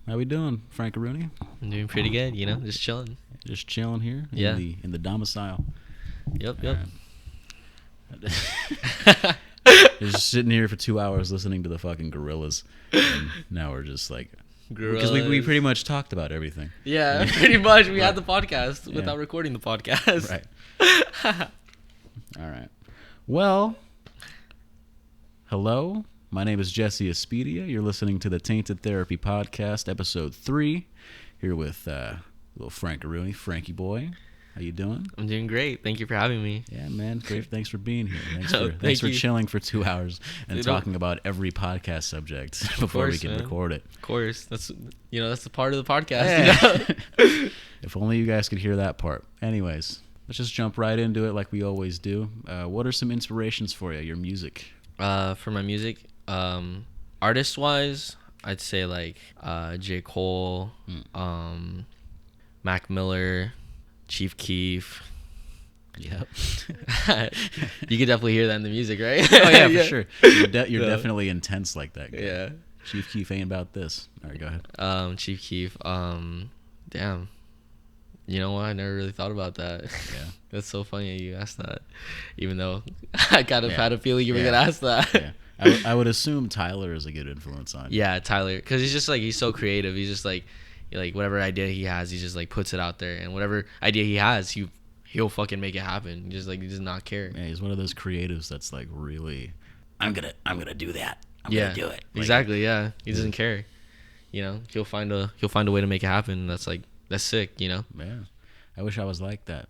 How we doing, Frankie? I'm doing pretty good, just chilling. Just chilling here in the domicile. Yep. Right. Just sitting here for 2 hours listening to the fucking gorillas. And now we're just like... Because we pretty much talked about everything. Yeah, pretty much. We had the podcast without recording the podcast. Right. All right. Well, hello. My name is Jesse Espedia. You're listening to the Tainted Therapy Podcast, Episode 3. Here with little Frankie, Frankie boy. How you doing? I'm doing great. Thank you for having me. Yeah, man. Great. Than's for being here. Thanks for chilling for 2 hours and talking about every podcast subject before we can record it. Of course. That's the part of the podcast. Yeah. If only you guys could hear that part. Anyways, let's just jump right into it like we always do. What are some inspirations for you? Your music? For my music, artist-wise, I'd say like J. Cole, Mac Miller, Chief Keef. Yep. You could definitely hear that in the music, right? Oh yeah, for sure. You're definitely intense like that guy. Yeah. Chief Keef ain't about this. All right, go ahead. Chief Keef. Damn. You know what? I never really thought about that. Yeah. That's so funny you asked that. Even though I kind of had a feeling you were gonna ask that. Yeah. I would assume Tyler is a good influence on you. Yeah, Tyler, because he's just like, he's so creative. He's just like whatever idea he has, he just like puts it out there, and whatever idea he has, he'll fucking make it happen. He does not care. Yeah, he's one of those creatives that's like really, I'm gonna do that. I'm gonna do it. Like, exactly. Yeah, he doesn't care. He'll find a way to make it happen. That's sick. Yeah, I wish I was like that.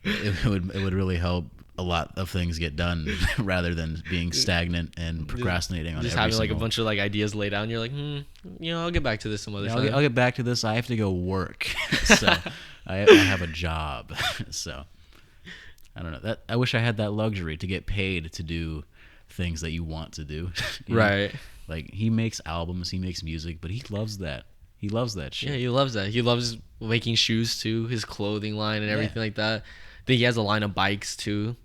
It would really help a lot of things get done rather than being stagnant and procrastinating on just having like a bunch of like ideas laid out and you're like, I'll get back to this some other time. I'll get back to this. I have to go work. So I have a job. So I don't know. I wish I had that luxury to get paid to do things that you want to do. Right. Like he makes albums, he makes music, but he loves that. He loves that shit. Yeah, he loves that. He loves making shoes too, his clothing line and everything like that. I think he has a line of bikes too.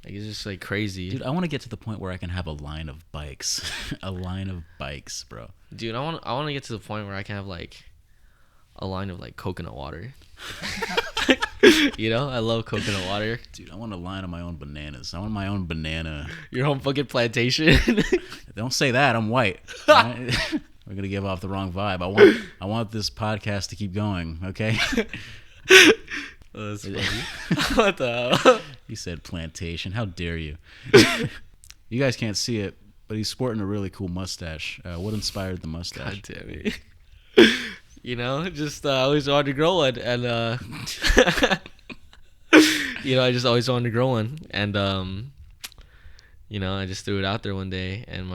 Like, it's just like crazy. Dude, I want to get to the point where I can have a line of bikes. A line of bikes, bro. Dude, I want to get to the point where I can have like a line of like coconut water. I love coconut water. Dude, I want a line of my own bananas. I want my own banana. Your own fucking plantation. Don't say that. I'm white. Right? We're gonna give off the wrong vibe. I want this podcast to keep going. Okay. Oh, that's funny. What the hell? He said plantation. How dare you? You guys can't see it, but he's sporting a really cool mustache. What inspired the mustache? God damn it. Just I always wanted to grow one, and I just always wanted to grow one, and I just threw it out there one day, and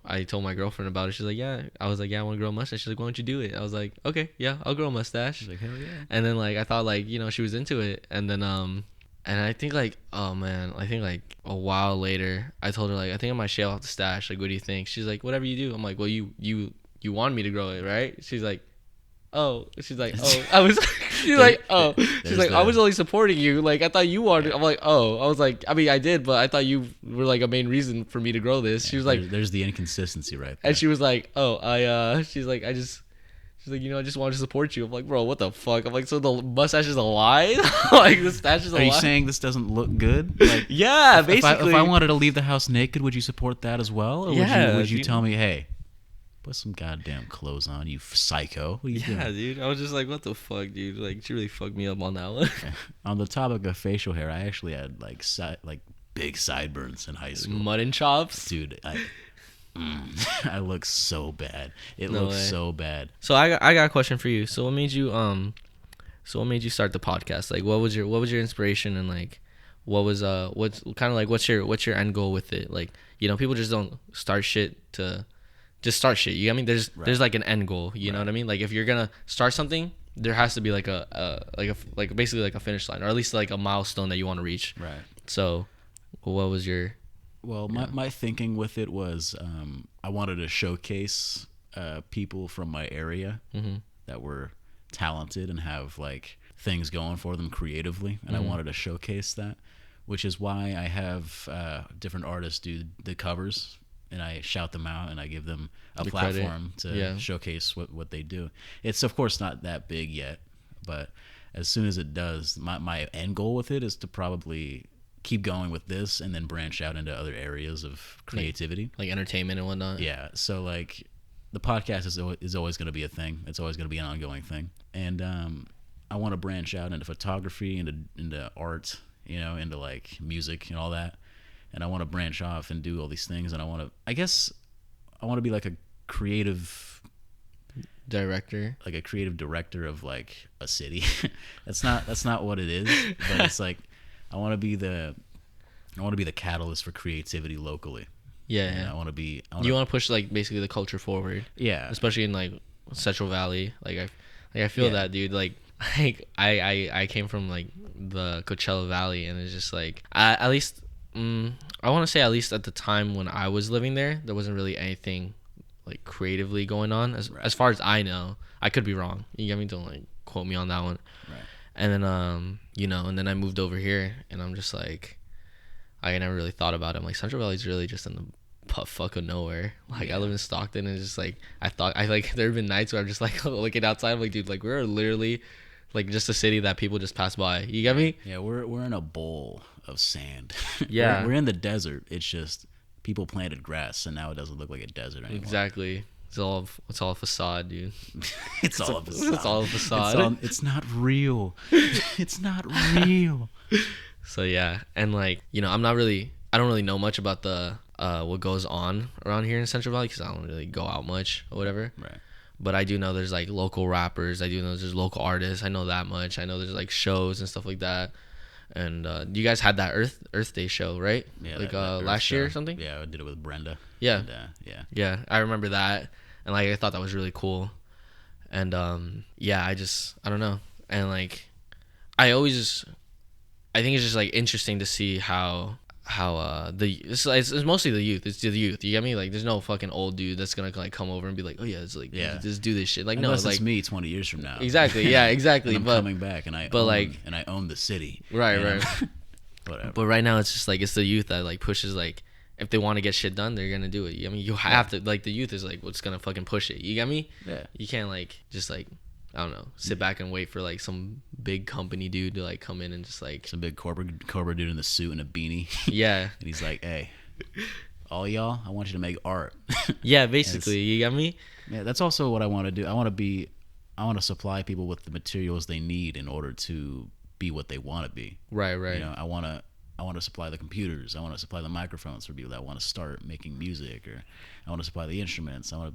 I told my girlfriend about it. She's like, yeah. I was like, yeah, I want to grow a mustache. She's like, why don't you do it? I was like, okay, yeah, I'll grow a mustache. She's like, hell yeah. And then I thought she was into it, and then and I think I think a while later, I told her I think I might shave off the stash. Like, what do you think? She's like, whatever you do. I'm like, well, you wanted me to grow it, right? She's like, oh. She's like, oh. I was. She's like, oh. She's like, I was only supporting you. Like, I thought you wanted. I'm like, oh. I was like, I mean, I did, but I thought you were like a main reason for me to grow this. She was like, there's the inconsistency right there. And she was like, oh, she's like, I just wanted to support you. I'm like, bro, what the fuck? I'm like, so the mustache is a lie? Like, the stash is a lie? Are you saying this doesn't look good? Like, yeah, basically. If I wanted to leave the house naked, would you support that as well? Or would you tell me, hey, put some goddamn clothes on, you psycho? What are you doing? Yeah, dude. I was just like, what the fuck, dude? Like, she really fucked me up on that one. On the topic of facial hair, I actually had big sideburns in high school. Mutton chops? Dude, I look so bad. It looks so bad. So I got a question for you. So what made you start the podcast? Like, what was your inspiration, and like what's your end goal with it? Like, people just don't start shit to just start shit. You know what I mean? There's like an end goal, you know what I mean? Like, if you're gonna start something, there has to be basically like a finish line, or at least like a milestone that you want to reach. Right. So what was your... Well, my thinking with it was I wanted to showcase people from my area that were talented and have like things going for them creatively, and I wanted to showcase that, which is why I have different artists do the covers and I shout them out and I give them a The platform credit. to showcase what they do. It's of course not that big yet, but as soon as it does, my end goal with it is to probably keep going with this and then branch out into other areas of creativity, like entertainment and whatnot. Yeah, so like the podcast is always going to be a thing. It's always going to be an ongoing thing, and I want to branch out into photography, into art, into like music and all that. And I want to branch off and do all these things. And I want to be like a creative director, of like a city. that's not what it is, but it's like I want to be the catalyst for creativity locally. Yeah. I want to be. You want to push like basically the culture forward. Yeah. Especially in like Central Valley. I feel that, dude. Like I came from like the Coachella Valley, and it's just like at least I want to say at least at the time when I was living there wasn't really anything like creatively going on as far as I know. I could be wrong. You get me? Don't like quote me on that one. Right. And then and then I moved over here, and I'm just like, I never really thought about it. I'm like, Central Valley's really just in the fuck of nowhere. Like I live in Stockton, and it's just like there have been nights where I'm just like looking outside. I'm like, dude, like we're literally like just a city that people just pass by. You get me? Yeah, we're in a bowl of sand. Yeah. we're in the desert. It's just people planted grass, and now it doesn't look like a desert anymore. Exactly. It's all a facade, dude. It's all a facade. It's all a facade. It's not real. It's not real. So yeah, and like I don't really know much about the what goes on around here in Central Valley because I don't really go out much or whatever. Right. But I do know there's like local rappers. I do know there's local artists. I know that much. I know there's like shows and stuff like that. And you guys had that Earth Day show, right? Yeah. Like that last year or something. Yeah, I did it with Brenda. Yeah. And, Yeah, I remember that, and like I thought that was really cool. And I don't know. And like I think it's just like interesting to see how it's mostly the youth. It's the youth. You get me? Like, there's no fucking old dude that's gonna like come over and be like, oh yeah, it's like just do this shit. Like, unless no, it's like me 20 years from now. Exactly. Yeah, exactly. And I'm coming back, and I own the city. Right. Whatever. But right now, it's just like it's the youth that like pushes like if they want to get shit done, they're gonna do it. I mean, you have to like the youth is like what's gonna fucking push it. You get me? Yeah. You can't like just like I don't know, sit back and wait for like some big company dude to like come in and just like some big corporate dude in the suit and a beanie. Yeah. And he's like, hey, all y'all, I want you to make art. Yeah, basically. You got me? Yeah, that's also what I want to do. I want to supply people with the materials they need in order to be what they want to be. Right. I want to supply the computers. I want to supply the microphones for people that want to start making music, or I want to supply the instruments. I want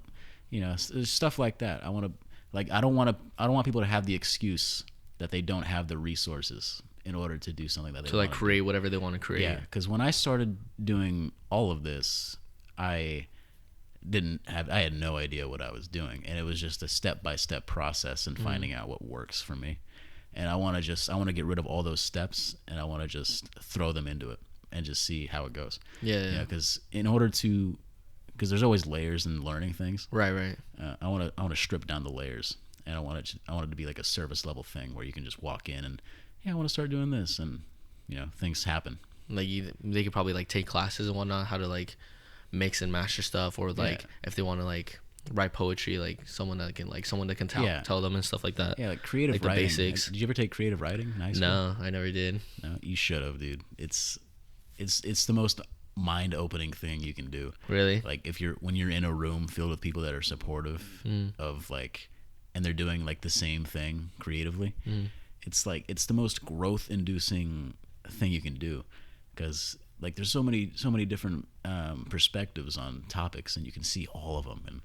to, stuff like that. I want to. Like I don't want people to have the excuse that they don't have the resources in order to do something that they want to create whatever they want to create. Yeah, because when I started doing all of this, I had no idea what I was doing, and it was just a step-by-step process in finding out what works for me. And I want to get rid of all those steps, and I want to just throw them into it and just see how it goes. Yeah. Because because there's always layers in learning things. Right. I want to strip down the layers, and I want it to be like a service level thing where you can just walk in and I want to start doing this, and things happen. Like they could probably like take classes and whatnot, how to like mix and master stuff, or like if they want to like write poetry, like someone that can tell them and stuff like that. Yeah, like creative like writing. The basics. Did you ever take creative writing in high school? No, I never did. No, you should have, dude. It's the most mind-opening thing you can do. Really? Like when you're in a room filled with people that are supportive of like, and they're doing like the same thing creatively, it's like it's the most growth-inducing thing you can do, because like there's so many different perspectives on topics, and you can see all of them, and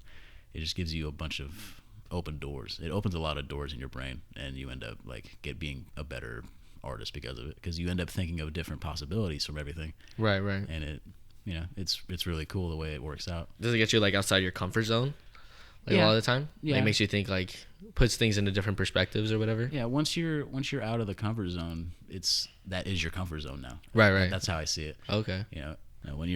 it just gives you a bunch of open doors. It opens a lot of doors in your brain, and you end up like being a better artist because of it, because you end up thinking of different possibilities from everything. Right. And it's really cool the way it works out. Does it get you like outside your comfort zone? Like a lot of the time? Yeah. Like, it makes you think, like puts things into different perspectives or whatever. Yeah, once you're out of the comfort zone, that is your comfort zone now. Right. That's how I see it. Okay. When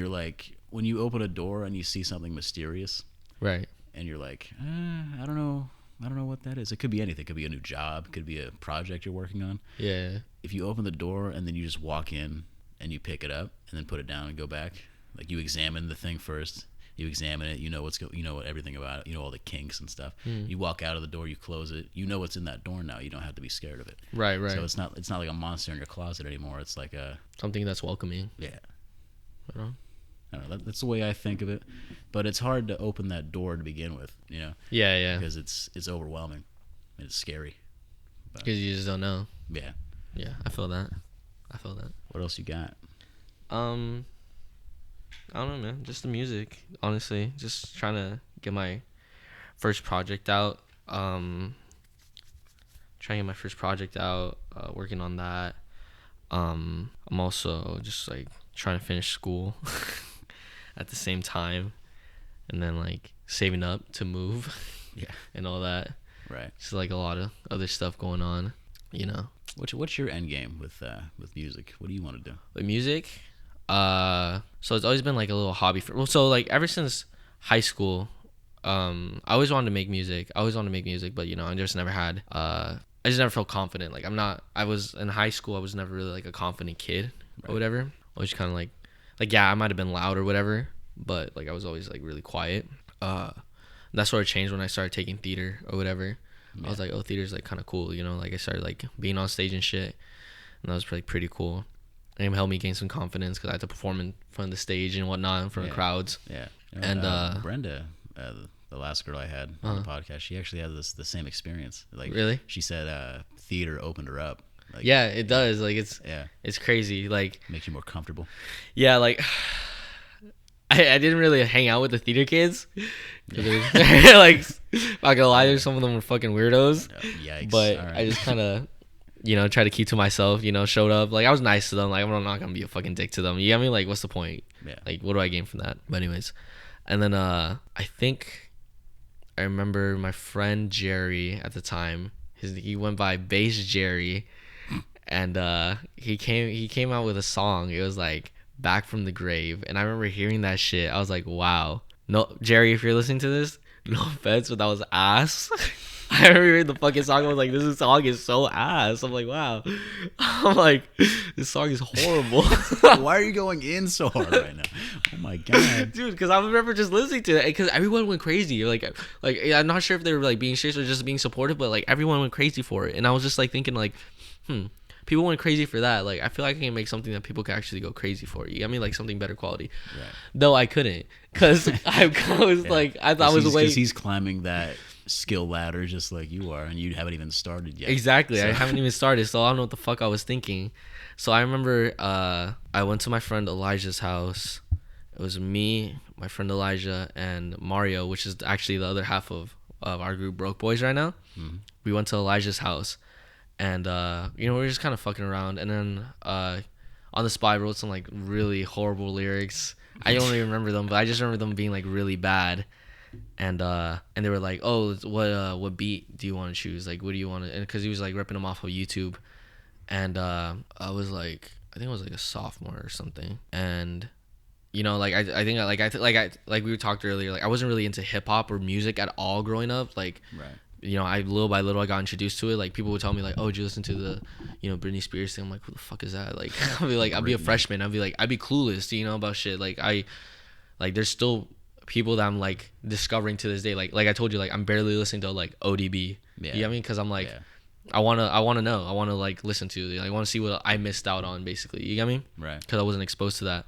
you open a door and you see something mysterious. Right. And you're like, I don't know what that is. It could be anything. It could be a new job. It could be a project you're working on. Yeah. If you open the door and then you just walk in and you pick it up and then put it down and go back, like you examine the thing first, You examine it. You know you know everything about it. You know all the kinks and stuff. You walk out of the door. You close it. You know what's in that door now. You don't have to be scared of it. Right. So it's not like a monster in your closet anymore. It's like something that's welcoming. Yeah. I don't know. I don't know. That's the way I think of it. But it's hard to open that door to begin with. You know. Yeah. Because it's overwhelming. And it's scary. Because you just don't know. Yeah. Yeah, I feel that. What else you got? I don't know, man. Just the music, honestly. Just trying to get my first project out. Working on that. I'm also just like trying to finish school at the same time, and then like saving up to move. Yeah. And all that. Right. Just like a lot of other stuff going on, you know. What's your end game with music? What do you want to do? With music, so it's always been like a little hobby so like ever since high school, I always wanted to make music. But you know, I just never had I just never felt confident. Like I was in high school, I was never really like a confident kid or whatever. I was kind of like yeah, I might have been loud or whatever, but like I was always like really quiet. That sort of changed when I started taking theater or whatever. Yeah. I was like, oh, theater's like kind of cool, you know. Like I started like being on stage and shit, and that was like pretty cool. And it helped me gain some confidence because I had to perform in front of the stage and whatnot in front of crowds. Yeah. You know, and Brenda, the last girl I had on the podcast, she actually had the same experience. Like, really? She said theater opened her up. Like, yeah, it does. Like it's crazy. Like makes you more comfortable. Yeah, like I didn't really hang out with the theater kids. Yeah. Like, not gonna lie, some of them were fucking weirdos. Yikes. But right. I just kind of, you know, tried to keep to myself, you know, showed up. Like, I was nice to them. Like, I'm not gonna be a fucking dick to them. You get me? Like, what's the point? Yeah. Like, what do I gain from that? But anyways. And then I think I remember my friend Jerry at the time. He went by Bass Jerry. And he came out with a song. It was like Back from the Grave. And I remember hearing that shit. I was like, wow. No, Jerry, if you're listening to this, no offense, but that was ass. I remember hearing the fucking song. I was like, this song is so ass. I'm like, wow. I'm like, this song is horrible. Why are you going in so hard right now? Oh my god, dude. Because I remember just listening to it because everyone went crazy. Like I'm not sure if they were like being serious or just being supportive, but like everyone went crazy for it. And I was just like thinking like, people went crazy for that. Like, I feel like I can make something that people can actually go crazy for. You get me? Like, something better quality. Right. Though I couldn't. Because I was like, I thought it was a way. Because he's climbing that skill ladder just like you are, and you haven't even started yet. Exactly. So. I haven't even started, so I don't know what the fuck I was thinking. So I remember I went to my friend Elijah's house. It was me, my friend Elijah, and Mario, which is actually the other half of our group, Broke Boys, right now. Mm-hmm. We went to Elijah's house. And, you know, we were just kind of fucking around. And then on the spot, I wrote some, like, really horrible lyrics. I don't really remember them, but I just remember them being, like, really bad. And they were like, oh, what beat do you want to choose? Like, what do you want to... And because he was, like, ripping them off of YouTube. And I was, like... I think I was, like, a sophomore or something. And... You know, like I think like we talked earlier, like I wasn't really into hip hop or music at all growing up. Like, right. You know, little by little I got introduced to it. Like people would tell me like, "Oh, did you listen to the, you know, Britney Spears thing?" I'm like, "Who the fuck is that?" Like, I'd be a freshman. I'd be clueless, you know, about shit. Like there's still people that I'm like discovering to this day. Like I told you, like I'm barely listening to like ODB. Yeah. You know what I mean? Because I'm like, I wanna know. I wanna like listen to. Like, I wanna see what I missed out on, basically. You get me? Right. Because I wasn't exposed to that.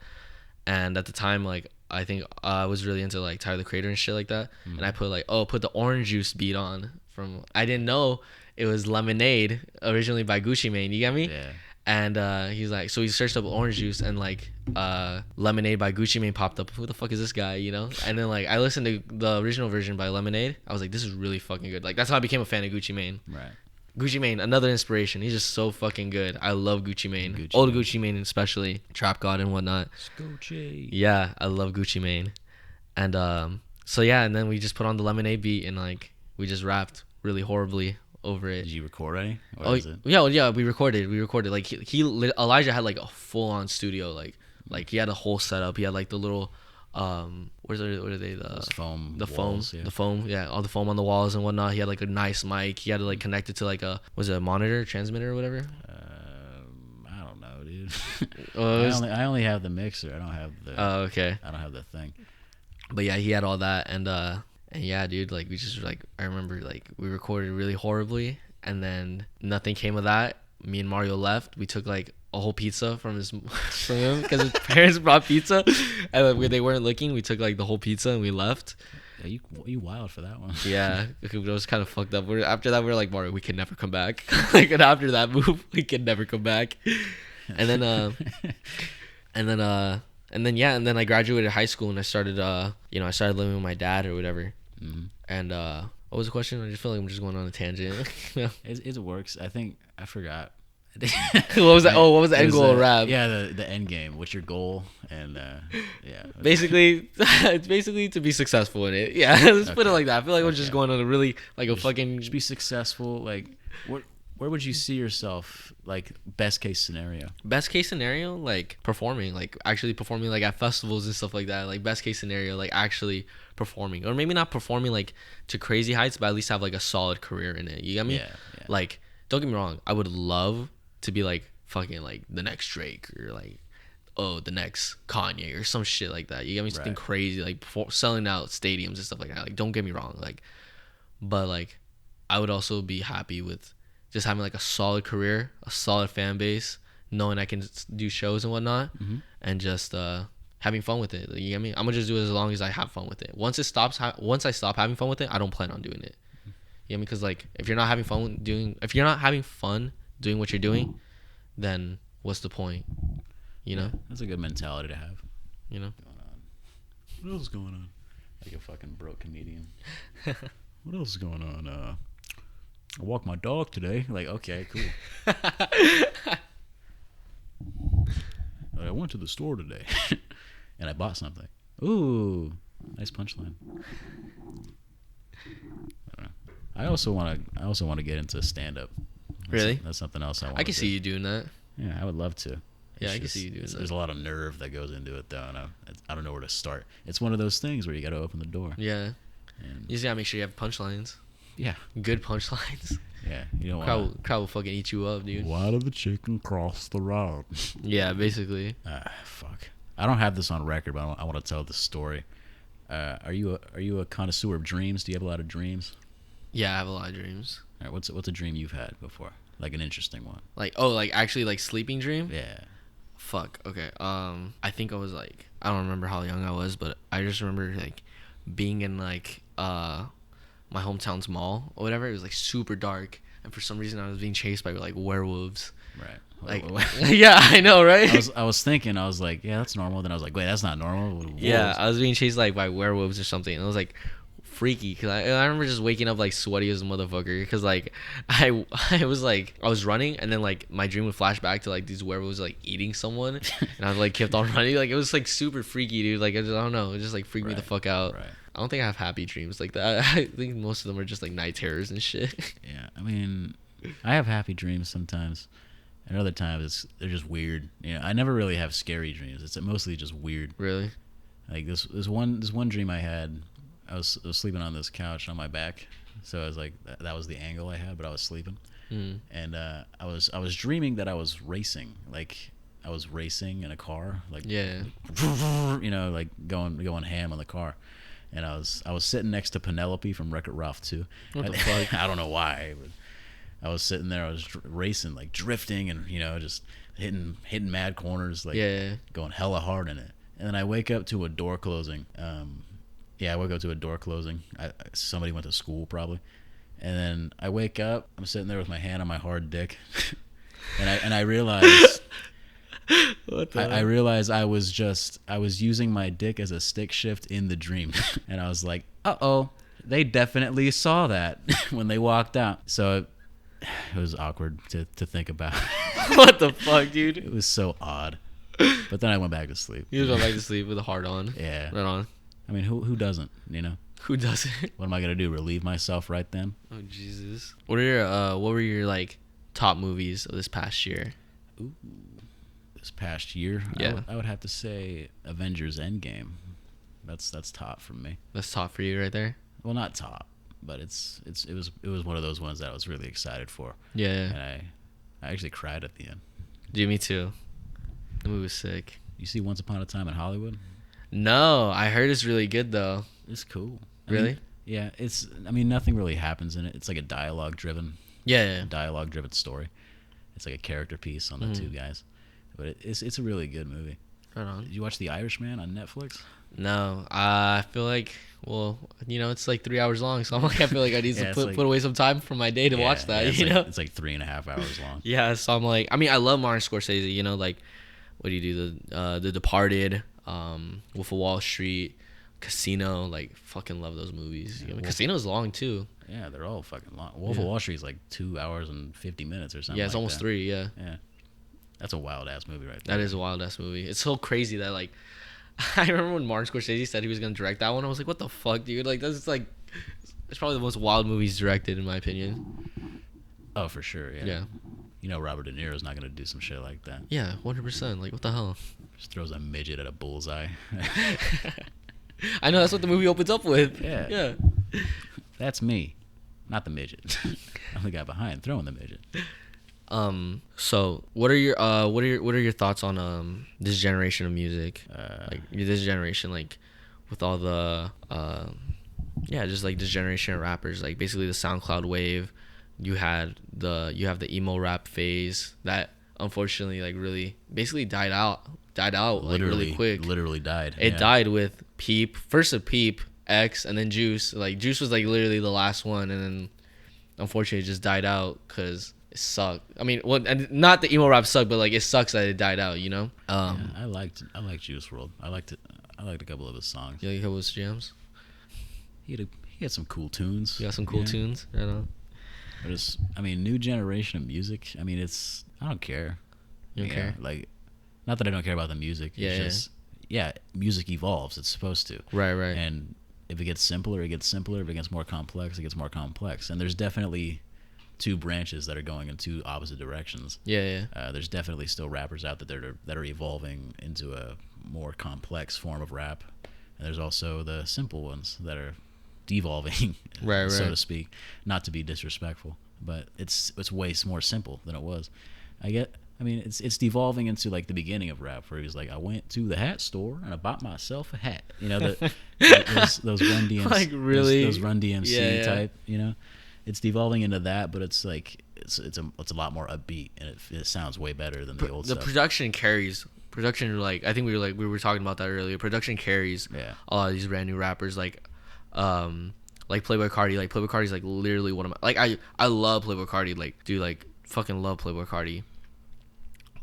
And at the time, like, I think I was really into, like, Tyler, the Creator and shit like that. Mm-hmm. And I put the Orange Juice beat on from... I didn't know it was Lemonade, originally by Gucci Mane. You get me? Yeah. And he's like... So he searched up Orange Juice and, like, Lemonade by Gucci Mane popped up. Who the fuck is this guy, you know? And then, like, I listened to the original version by Lemonade. I was like, this is really fucking good. Like, that's how I became a fan of Gucci Mane. Right. Gucci Mane, another inspiration. He's just so fucking good. I love Gucci Mane. Old Gucci Mane especially. Trap God and whatnot. Gucci. Yeah, I love Gucci Mane. And so yeah, and then we just put on the Lemonade beat and like we just rapped really horribly over it. Did you record any? Yeah, we recorded. Like Elijah had like a full on studio. Like he had a whole setup. He had like the little what are they? The foam, yeah, all the foam on the walls and whatnot. He had like a nice mic. He had to like connect it to like a monitor, transmitter or whatever. I don't know, dude. I only have the mixer. I don't have the. Oh, okay. I don't have the thing. But yeah, he had all that, and yeah, dude, like we just like I remember like we recorded really horribly, and then nothing came of that. Me and Mario left. We took like a whole pizza from his from him because his parents brought pizza, and like, when they weren't looking, we took like the whole pizza and we left. Yeah, you wild for that one. Yeah, it was kind of fucked up. After that, we were like, Mario, we can never come back. Like, and after that move, we can never come back. And then, and then, and then, yeah, and then I graduated high school and I started, I started living with my dad or whatever. Mm-hmm. And what was the question? I just feel like I'm just going on a tangent. It works. I think I forgot. What was that? Oh, what was the end goal of rap? Yeah, the end game. What's your goal? And yeah, basically, it's basically to be successful in it. Yeah, let's put it like that. I feel like we're just going on a really like a fucking. Just be successful. Like, where would you see yourself? Like, best case scenario. Best case scenario, like performing, like actually performing, like at festivals and stuff like that. Like best case scenario, like actually performing, or maybe not performing like to crazy heights, but at least have like a solid career in it. You get me? Yeah. Like, don't get me wrong. I would love to be like fucking like the next Drake or like the next Kanye or some shit like that. You get me? Something crazy like selling out stadiums and stuff like that. Like, don't get me wrong. Like, but like I would also be happy with just having like a solid career, a solid fan base, knowing I can do shows and whatnot, and just having fun with it. You get me? I'm gonna just do it as long as I have fun with it. Once I stop having fun with it, I don't plan on doing it. You get me? Because like if you're not having fun doing what you're doing, then what's the point? You know? That's a good mentality to have. You know? What else is going on? Like a fucking broke comedian. What else is going on? I walked my dog today. Like, okay, cool. I went to the store today and I bought something. Ooh, nice punchline. I also want to get into stand up. Really? That's something else I want. I can see you doing that. Yeah, I would love to. Yeah, I can see you doing that. There's a lot of nerve that goes into it, though, and I don't know where to start. It's one of those things where you got to open the door. Yeah. And you just gotta make sure you have punchlines. Yeah. Good punchlines. Yeah. You don't want crowd will fucking eat you up, dude. Why did the chicken cross the road? Yeah, basically. Fuck. I don't have this on record, but I want to tell the story. Are you a connoisseur of dreams? Do you have a lot of dreams? Yeah, I have a lot of dreams. All right, what's a dream you've had before? Like an interesting one. Like actually like sleeping dream? Yeah. Fuck. Okay. I think I was like, I don't remember how young I was, but I just remember like being in like my hometown's mall or whatever. It was like super dark, and for some reason I was being chased by like werewolves. Right. Like, yeah, I know, right? I was thinking, I was like, yeah, that's normal. Then I was like, wait, that's not normal. Wolves. Yeah, I was being chased like by werewolves or something, and it was like freaky because I remember just waking up like sweaty as a motherfucker because like I was running, and then like my dream would flash back to like these werewolves like eating someone, and I like kept on running. Like it was like super freaky, dude. Like I don't know, it just like freaked me the fuck out. Right. I don't think I have happy dreams like that. I think most of them are just like night terrors and shit. Yeah, I mean, I have happy dreams sometimes, and other times they're just weird. You know, I never really have scary dreams. It's mostly just weird. Really? Like this one dream I had. I was sleeping on this couch on my back, so I was like that was the angle I had, but I was sleeping, and I was dreaming that I was racing, like I was racing in a car, like you know, like going ham on the car. And I was sitting next to Penelope from Wreck-It Ralph 2. What the fuck? I don't know why, but I was sitting there. I was racing, like drifting, and you know, just hitting mad corners, like going hella hard in it. And then I wake up to a door closing. I woke up to a door closing. Somebody went to school probably. And then I wake up. I'm sitting there with my hand on my hard dick, and I realized. I realized I was using my dick as a stick shift in the dream. And I was like, they definitely saw that when they walked out. So it was awkward to think about. What the fuck, dude? It was so odd. But then I went back to sleep. You just went back to sleep with a heart on. Yeah. Right on. I mean, who doesn't, you know? Who doesn't? What am I going to do, relieve myself right then? Oh, Jesus. What were your like top movies of this past year? Ooh. This past year, yeah, I would have to say Avengers Endgame. That's top for me. That's top for you right there. Well, not top, but it was one of those ones that I was really excited for. Yeah. And I actually cried at the end. Dude, me too. The movie was sick. You see Once Upon a Time in Hollywood? No, I heard it's really good though. It's cool. Really? Yeah, I mean, nothing really happens in it. It's like a Yeah. dialogue driven story. It's like a character piece on the two guys. But it's a really good movie. Right on. Did you watch The Irishman on Netflix? No, I feel like, well, it's like 3 hours long, so I'm like, I feel like I need to put away some time from my day to watch that. It's like 3.5 hours long. Yeah, so I'm like, I mean, I love Martin Scorsese. Like, what do you do? The Departed, Wolf of Wall Street, Casino. Like, fucking love those movies. Casino's long too. Yeah, they're all fucking long. Wolf of Wall Street is like 2 hours and 50 minutes or something. Yeah, it's like almost that. 3. Yeah. Yeah, that's a wild ass movie right there. That is a wild ass movie. It's so crazy that like. I remember when Martin Scorsese said he was gonna direct that one. I was like, "What the fuck, dude? Like, that's like, it's probably the most wild movie he's directed, in my opinion." Oh, for sure. Yeah. Yeah. Robert De Niro's not gonna do some shit like that. Yeah, 100%. Like, what the hell? Just throws a midget at a bullseye. I know that's what the movie opens up with. Yeah. Yeah. That's me, not the midget. I'm the guy behind throwing the midget. So what are your thoughts on this generation of music? Like this generation, like with all the just like this generation of rappers, like basically the SoundCloud wave. You have the emo rap phase that unfortunately like really basically died out like really quick. Literally died. It died with Peep, first of Peep, X, and then Juice. Like Juice was like literally the last one, and then unfortunately it just died out because it sucked. I mean, well, and not the emo rap sucked, but like it sucks that it died out. I liked Juice WRLD. I liked a couple of his songs. You like a couple of his jams? He had some cool tunes. You got some cool tunes. I know. But new generation of music. I mean, I don't care. You don't care? Like, not that I don't care about the music. It's just music evolves. It's supposed to. Right. And if it gets simpler, it gets simpler. If it gets more complex, it gets more complex. And there's definitely two branches that are going in two opposite directions. Yeah. There's definitely still rappers out there that are evolving into a more complex form of rap. And there's also the simple ones that are devolving, right. so to speak. Not to be disrespectful, but it's way more simple than it was. It's devolving into like the beginning of rap, where he was like, I went to the hat store and I bought myself a hat. Those Run DMC, like really those Run DMC type. It's devolving into that, but it's like it's a lot more upbeat, and it sounds way better than the old stuff. The production carries. Like I think we were talking about that earlier. Production carries a lot of these brand new rappers, like Playboi Carti. Like Playboi Carti's like literally one of my, like I love Playboi Carti. Like dude, like fucking love Playboi Carti.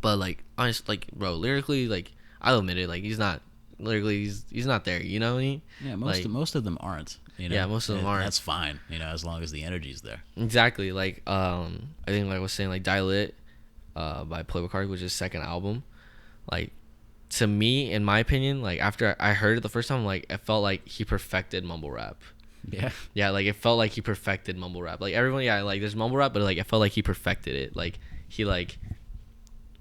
But like honestly, like bro, lyrically, like I'll admit it, like he's not lyrically, he's not there. You know what I mean? Yeah, most of them aren't. Yeah, most of them aren't. That's fine. As long as the energy's there. Exactly. Like I think like I was saying, like Die Lit by Playboi Carti, which is his second album. Like to me, in my opinion, like after I heard it the first time, like it felt like he perfected mumble rap. Yeah, like it felt like he perfected mumble rap. Like everyone, like there's mumble rap, but like it felt like he perfected it. Like he like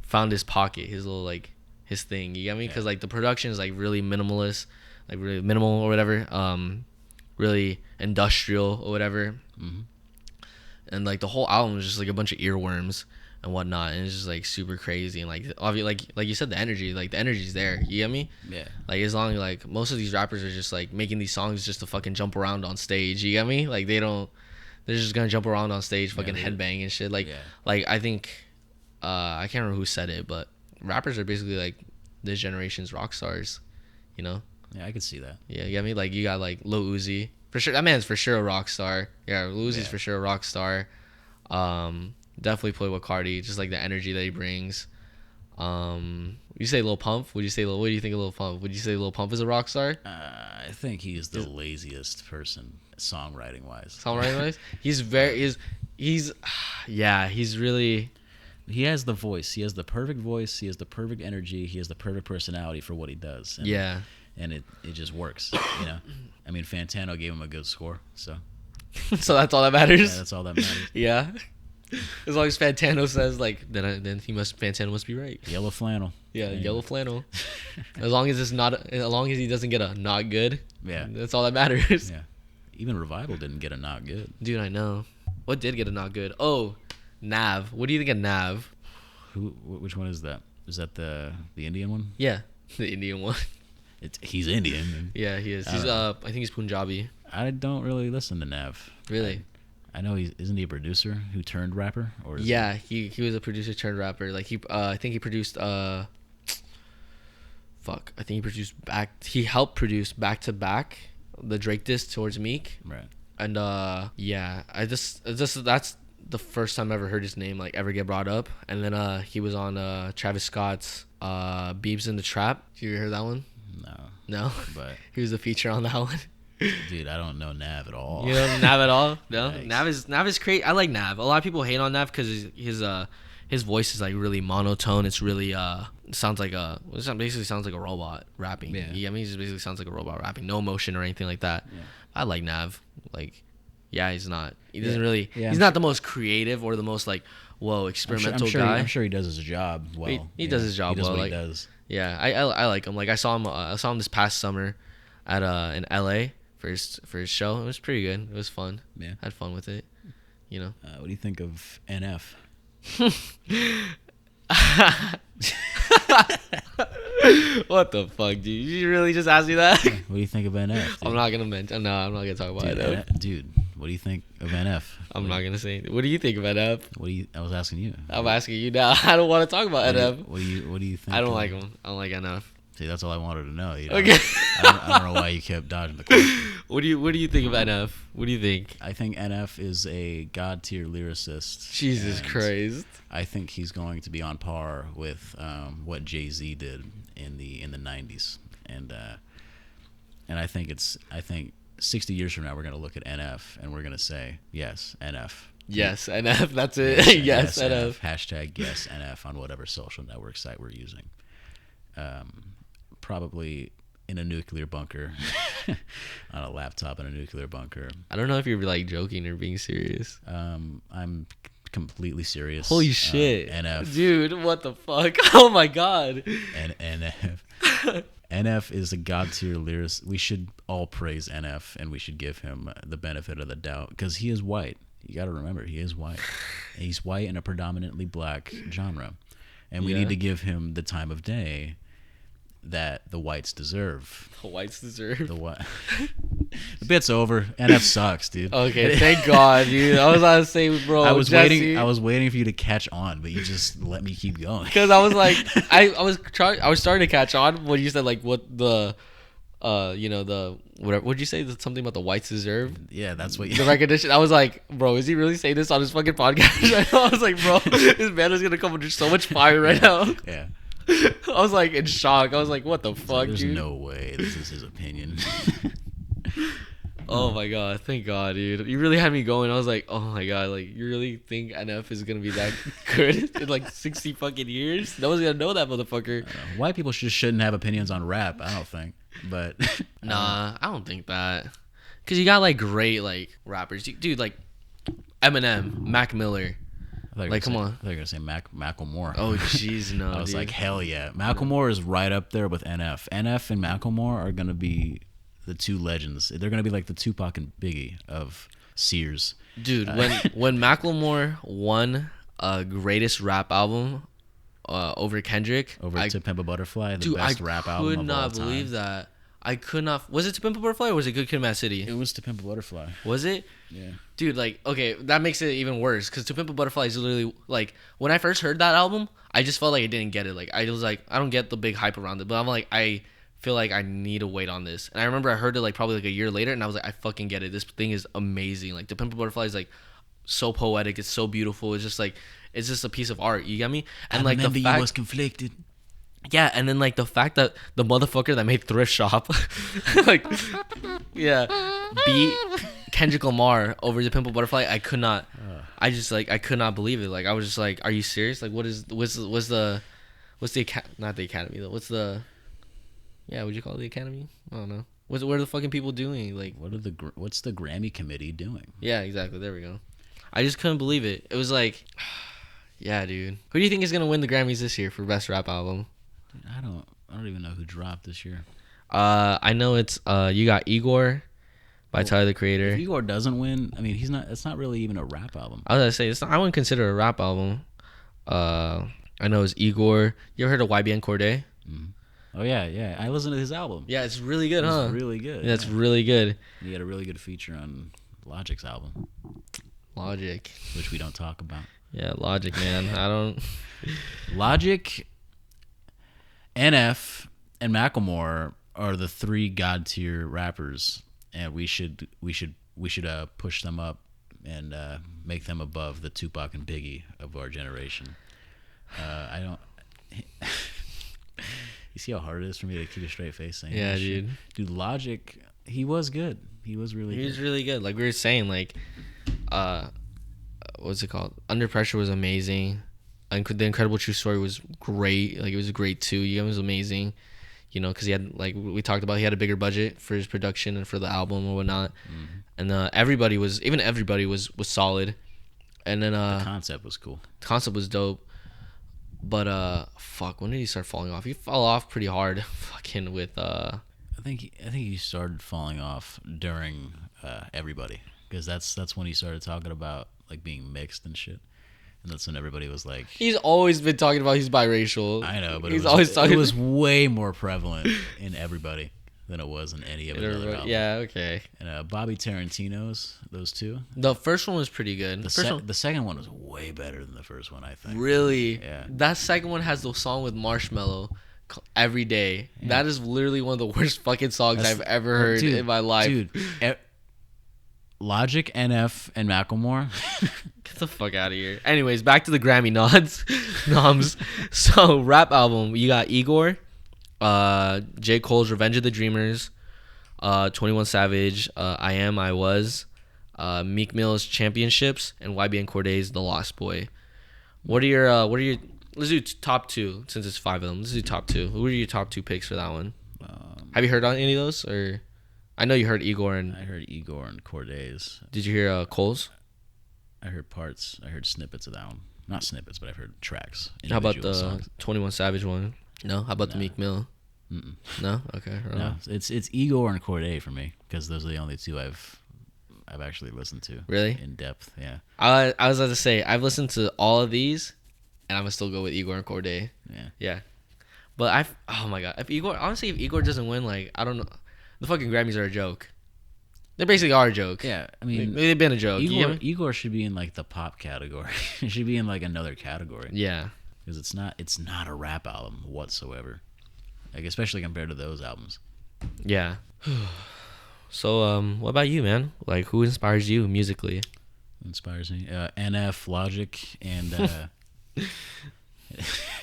found his pocket, his little like his thing. You get me? Because like the production is like really minimalist, like really minimal or whatever. Really industrial or whatever. Mm-hmm. And like the whole album is just like a bunch of earworms and whatnot, and it's just like super crazy. And like obviously, like you said, the energy's there. You get me? Yeah. Like as long as like most of these rappers are just like making these songs just to fucking jump around on stage. You get me? Like they're just gonna jump around on stage, fucking headbang and shit. Like I think I can't remember who said it, but rappers are basically like this generation's rock stars. Yeah, I could see that. Yeah, you get me? Like you got like Lil Uzi. For sure, that man's for sure a rock star. Yeah, Lil Uzi's for sure a rock star. Definitely Playboi Carti, just like the energy that he brings. You say Lil Pump? What do you think of Lil Pump? Would you say Lil Pump is a rock star? I think he's the laziest person songwriting wise. He's really. He has the voice. He has the perfect voice. He has the perfect energy. He has the perfect personality for what he does. And it just works. Fantano gave him a good score, so. So that's all that matters. Yeah, that's all that matters. Yeah. As long as Fantano says like, then Fantano must be right. Yellow flannel. Yeah, yellow flannel. As long as he doesn't get a not good. Yeah. That's all that matters. Yeah. Even Revival didn't get a not good. Dude, I know. What did get a not good? Oh, Nav. What do you think of Nav? Which one is that? Is that the Indian one? Yeah, the Indian one. He's Indian. Yeah, he is. He's I think he's Punjabi. I don't really listen to Nav. Really? I know isn't he a producer who turned rapper? Or Yeah, he was a producer turned rapper. Like I think he produced I think he produced he helped produce Back to Back, the Drake diss towards Meek. Right. And yeah, I just that's the first time I ever heard his name like ever get brought up. And then he was on Travis Scott's Biebs in the Trap. Did you ever hear that one? No. But he was a feature on that one. Dude, I don't know Nav at all. You know Nav at all? No. Yikes. Nav is great. I like Nav. A lot of people hate on Nav because his voice is like really monotone. It's really sounds like basically sounds like a robot rapping. Yeah. I mean, he just basically sounds like a robot rapping. No emotion or anything like that. Yeah. I like Nav. Like, yeah, he's not. He doesn't really. Yeah, he's not the most creative or the most like experimental guy. I'm sure he does his job well. He does his job well. What like, he does. Yeah, I like him. Like I saw him this past summer at in LA for his show. It was pretty good. It was fun. Yeah, had fun with it. You know. What do you think of NF? What the fuck, dude? You really just asked me that? What do you think of NF? Dude? I'm not gonna mention. No, I'm not gonna talk about it. Dude, what do you think of NF? I'm not gonna say. What do you think of NF? I was asking you. I'm asking you now. I don't want to talk about NF. What do you think? I don't like him. I don't like NF. See, that's all I wanted to know. You know? Okay. I don't know why you kept dodging the question. What do you think of NF? What do you think? I think NF is a god tier lyricist. Jesus Christ. I think he's going to be on par with what Jay-Z did in the 90s, and I think 60 years from now we're gonna look at NF and we're gonna say yes, NF. Yes, NF. That's it. Yes, NF. Hashtag yes, NF on whatever social network site we're using. Probably in a nuclear bunker, on a laptop in a nuclear bunker. I don't know if you're like joking or being serious. I'm completely serious. Holy shit, NF, dude! What the fuck? Oh my god. NF is a god tier lyricist. We should all praise NF and we should give him the benefit of the doubt because he is white. You got to remember, he is white. He's white in a predominantly black genre, and we need to give him the time of day that the whites deserve. The whites deserve. The bit's over. NF sucks, dude. Okay, thank God, dude. I was about to say, bro. I was waiting for you to catch on, but you just let me keep going. Because I was like, I was starting to catch on when you said like what the, the whatever. What'd you say? Something about the whites deserve? Yeah, that's what. The recognition. I was like, bro, is he really saying this on his fucking podcast? I was like, bro, this man is gonna come under so much fire right now. Yeah. I was like in shock. I was like, what the fuck, There's dude? no way this is his opinion. Oh my god, thank God, dude. You really had me going. I was like, oh my god, like you really think NF is gonna be that good in like 60 fucking years? No one's gonna know that motherfucker. White people shouldn't have opinions on rap, I don't think. But nah, I don't think that. Cause you got like great like rappers, dude. Like Eminem, Mac Miller. Like, come on. I thought you were going to say Macklemore. Oh, jeez, no, I was like, hell yeah. Macklemore is right up there with NF. NF and Macklemore are going to be the two legends. They're going to be like the Tupac and Biggie of Sears. Dude, when Macklemore won greatest rap album over Kendrick. To Pimp a Butterfly, the best rap album of all time. I could not believe that. I could not. Was it To Pimp a Butterfly or was it Good Kid, Mad City? It was To Pimp a Butterfly. Was it? Yeah. Dude, like, okay, that makes it even worse because To Pimp a Butterfly is literally, like, when I first heard that album, I just felt like I didn't get it. Like, I was like, I don't get the big hype around it, but I'm like, I feel like I need to wait on this. And I remember I heard it, like, probably, like, a year later, and I was like, I fucking get it. This thing is amazing. Like, To Pimp a Butterfly is, like, so poetic. It's so beautiful. It's just, like, it's just a piece of art. You get me? And, like, the fact... you was conflicted. Yeah, and then, like, the fact that the motherfucker that made Thrift Shop, like, yeah, beat Kendrick Lamar over The Pimple Butterfly, I could not, I could not believe it. Like, I was just like, are you serious? Like, what's the not the Academy, though. What's the, yeah, would you call it the Academy? I don't know. What are the fucking people doing? Like, what's the Grammy committee doing? Yeah, exactly. There we go. I just couldn't believe it. It was like, yeah, dude. Who do you think is going to win the Grammys this year for Best Rap Album? I don't even know who dropped this year. I know it's you got Igor by Tyler the Creator. If Igor doesn't win, I mean it's not really even a rap album. I was gonna say I wouldn't consider it a rap album. I know it's Igor. You ever heard of YBN Cordae? Mm-hmm. Oh yeah. I listened to his album. Yeah, it's really good, It's huh? really good. Yeah, it's really good. He had a really good feature on Logic's album, Logic. which we don't talk about. Yeah, Logic, man. I don't. Logic, NF, and Macklemore are the 3 god tier rappers, and we should push them up and make them above the Tupac and Biggie of our generation. I don't. You see how hard it is for me to keep a straight face saying Yeah, this dude. shit? Dude, Logic, he was good. He was really He was good. really good. Like we were saying, like, what's it called? Under Pressure was amazing. The Incredible True Story was great. Like it was great too. It was amazing. You know, because he had, like we talked about, he had a bigger budget for his production and for the album or whatnot. Mm-hmm. And everybody was solid. And then the concept was cool. The concept was dope. But fuck, when did he start falling off? He fell off pretty hard, fucking with I think he started falling off during Everybody, because that's when he started talking about like being mixed and shit, and that's when everybody was like, he's always been talking about he's biracial. I know, but he's always talking. It was way more prevalent in Everybody than it was in any of the other albums. Yeah, okay. And Bobby Tarantino's, those 2. The first one was pretty good. The second one was way better than the first one, I think. Really? Yeah. That second one has the song with Marshmello, Every Day. Yeah. That is literally one of the worst fucking songs I've ever heard in my life. Dude, Logic, NF, and Macklemore. Get the fuck out of here. Anyways, back to the Grammy noms. So, rap album, you got Igor, J. Cole's Revenge of the Dreamers, 21 Savage, I Am, I Was, Meek Mill's Championships, and YBN Cordae's The Lost Boy. What are your let's do top 2 since it's 5 of them. Let's do top 2. Who are your top 2 picks for that one? Have you heard on any of those? Or I know you heard Igor and... I heard Igor and Cordae's. Did you hear Cole's? I heard parts. I heard snippets of that one. Not snippets, but I've heard tracks. How about the songs. 21 Savage one? No? How about the Meek Mill? Mm-mm. No? Okay. No, it's Igor and Cordae for me, because those are the only 2 I've actually listened to. Really? In depth, yeah. I was about to say, I've listened to all of these, and I'm going to still go with Igor and Cordae. Yeah. But oh my God. If Igor doesn't win, like, I don't know. The fucking Grammys are a joke. They basically are a joke. Yeah, I mean, they've been a joke. Igor should be in like the pop category. It should be in like another category. Yeah, because it's not a rap album whatsoever. Like, especially compared to those albums. Yeah. So, what about you, man? Like, who inspires you musically? Inspires me, NF, Logic, and